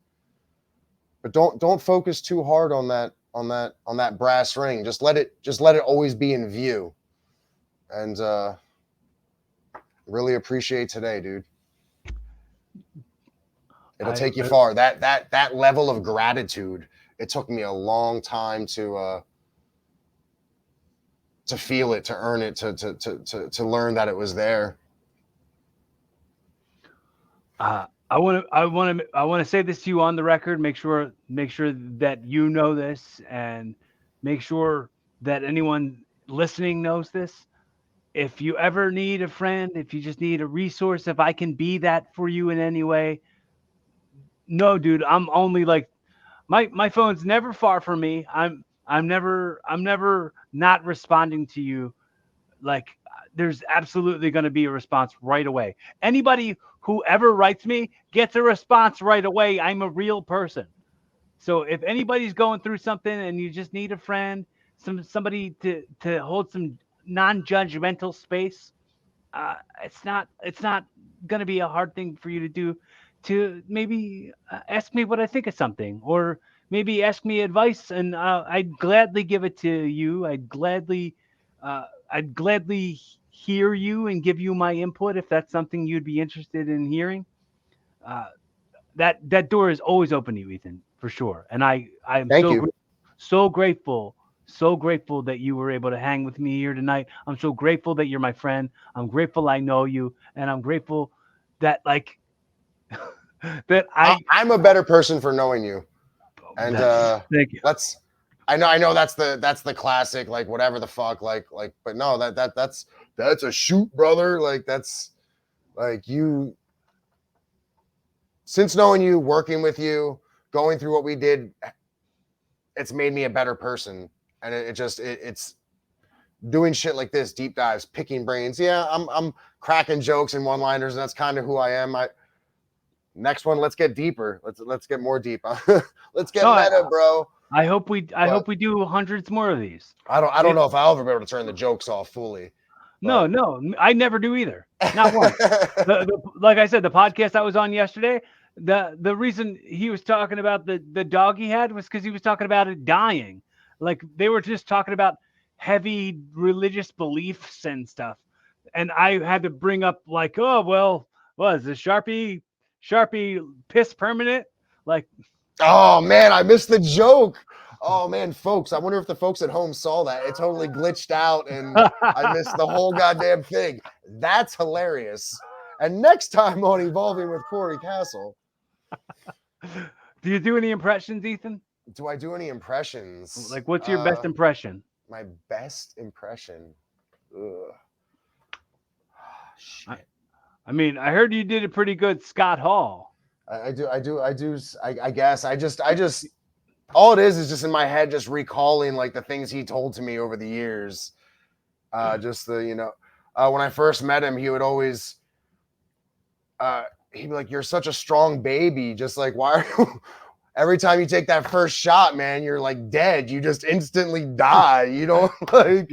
but don't focus too hard on that brass ring. Just let it always be in view. And really appreciate today, dude. It'll take you far. That level of gratitude, it took me a long time to feel it, to earn it, to learn that it was there. I want to say this to you on the record. Make sure that you know this, and make sure that anyone listening knows this. If you ever need a friend, if you just need a resource, if I can be that for you in any way, no, dude, I'm only like my phone's never far from me. I'm never not responding to you. Like, there's absolutely going to be a response right away. Anybody who ever writes me gets a response right away. I'm a real person. So if anybody's going through something and you just need a friend, somebody to hold some non-judgmental space, it's not going to be a hard thing for you to do. To maybe ask me what I think of something, or maybe ask me advice, and I'd gladly give it to you. I'd gladly hear you and give you my input if that's something you'd be interested in hearing. Uh, that door is always open to you, Ethan, for sure. And I am Thank you. so grateful so grateful that you were able to hang with me here tonight. I'm so grateful that you're my friend. I'm grateful I know you, and I'm grateful that like that I'm a better person for knowing you. And thank you. let's I know that's the classic, like whatever the fuck, like but no, that's a shoot, brother. Like that's like you, since knowing you, working with you, going through what we did, it's made me a better person. And it's doing shit like this, deep dives, picking brains. Yeah, I'm cracking jokes and one-liners, and that's kind of who I am. Next one, let's get deeper. Let's get more deep. Let's get meta, bro. I hope we do hundreds more of these. I don't know if I'll ever be able to turn the jokes off fully. No, I never do either. Not once. Like I said, the podcast I was on yesterday, the reason he was talking about the dog he had was because he was talking about it dying. Like they were just talking about heavy religious beliefs and stuff. And I had to bring up like, oh well, was the Sharpie piss permanent? Like, oh man, I missed the joke. Oh man, folks, I wonder if the folks at home saw that. It totally glitched out and I missed the whole goddamn thing. That's hilarious. And next time on Evolving with Corey Castle. Do you do any impressions, Ethan? Do I do any impressions? Like, what's your best impression? My best impression. Ugh. Shit. I mean, I heard you did a pretty good Scott Hall. I guess I just all it is just in my head, just recalling like the things he told to me over the years. Just the, when I first met him, he would always, he'd be like, "You're such a strong baby. Just like, why are you, every time you take that first shot, man, you're like dead. You just instantly die. You don't like,"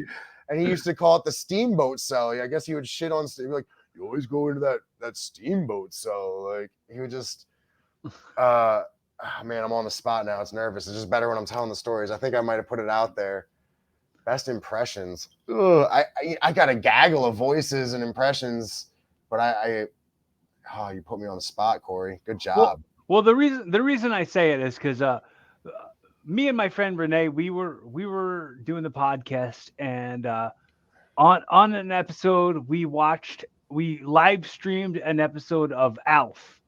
and he used to call it the steamboat cell. I guess he would shit on, he'd be like, "You always go into that steamboat cell." Like he would just, man, I'm on the spot now. It's nervous. It's just better when I'm telling the stories. I think I might have put it out there. Best impressions. Ugh, I got a gaggle of voices and impressions, but oh, you put me on the spot, Corey. Good job. Well, the reason I say it is because me and my friend Renee, we were doing the podcast, and on an episode we live streamed an episode of Alf,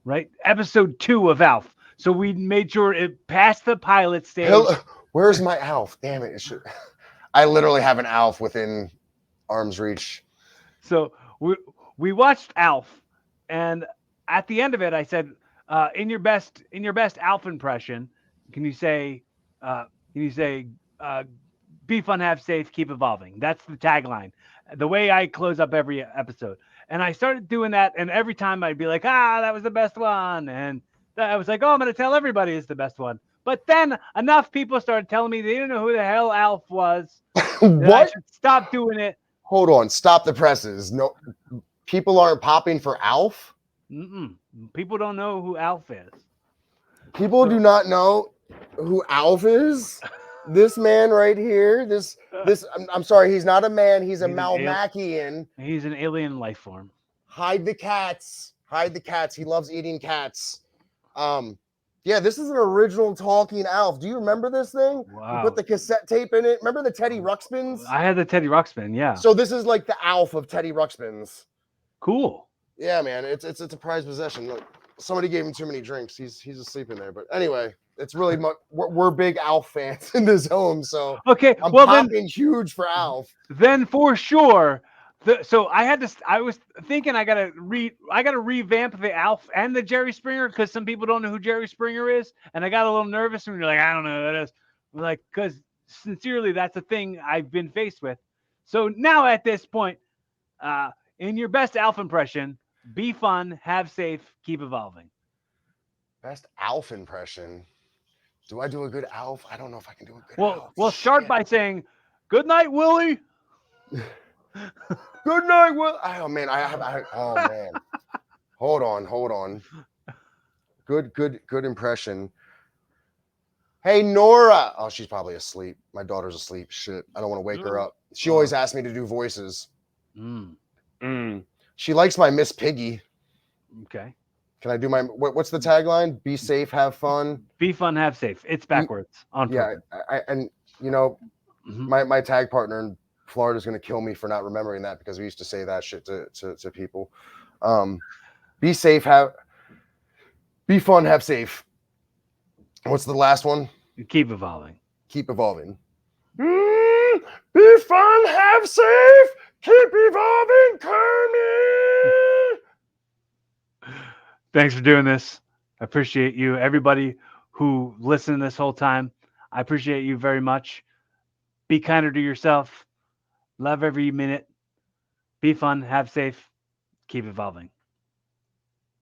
right? Episode 2 of Alf. So we made sure it passed the pilot stage. Where's my Alf? Damn it! I literally have an Alf within arm's reach. So we watched Alf, and at the end of it, I said, in your best Alf impression, can you say, "Be fun, have safe, keep evolving"? That's the tagline. The way I close up every episode, and I started doing that, and every time I'd be like, that was the best one, and I was like, oh, I'm going to tell everybody it's the best one. But then enough people started telling me they didn't know who the hell Alf was. What? I should stop doing it. Hold on. Stop the presses. No, people aren't popping for Alf. People don't know who Alf is. People do not know who Alf is. This man right here. This. I'm sorry. He's not a man. He's a Malmachian. He's an alien life form. Hide the cats. Hide the cats. He loves eating cats. Yeah, this is an original talking Alf. Do you remember this thing? Wow. You put the cassette tape in it. Remember the Teddy Ruxpins? I had the Teddy Ruxpin, yeah. So this is like the Alf of Teddy Ruxpins. Cool. Yeah, man. It's a prized possession. Look, somebody gave him too many drinks. He's asleep in there. But anyway, it's really we're big Alf fans in this home. So okay, I'm popping huge for Alf. Then for sure. So I was thinking I gotta revamp the Alf and the Jerry Springer, because some people don't know who Jerry Springer is, and I got a little nervous when you're like, I don't know who that is. Like, because sincerely, that's a thing I've been faced with. So now at this point, in your best Alf impression, be fun, have safe, keep evolving. Best Alf impression. Do I do a good Alf? I don't know if I can do a good Alf. Well, start by saying, "Good night, Willie." Good night, Will. Oh man, oh man. Hold on. Good impression. Hey, Nora. Oh, she's probably asleep. My daughter's asleep. Shit, I don't want to wake her up. She always asks me to do voices. She likes my Miss Piggy. Okay. Can I do my? What's the tagline? Be safe, have fun. Be fun, have safe. It's backwards on purpose. Yeah, and You know, Mhm. my tag partner in Florida is going to kill me for not remembering that because we used to say that shit to people. Be safe, be fun, have safe. What's the last one? Keep evolving. Keep evolving. Be fun, have safe, keep evolving, Kermit. Thanks for doing this. I appreciate you. Everybody who listened this whole time, I appreciate you very much. Be kinder to yourself. Love every minute. Be fun. Have safe. Keep evolving.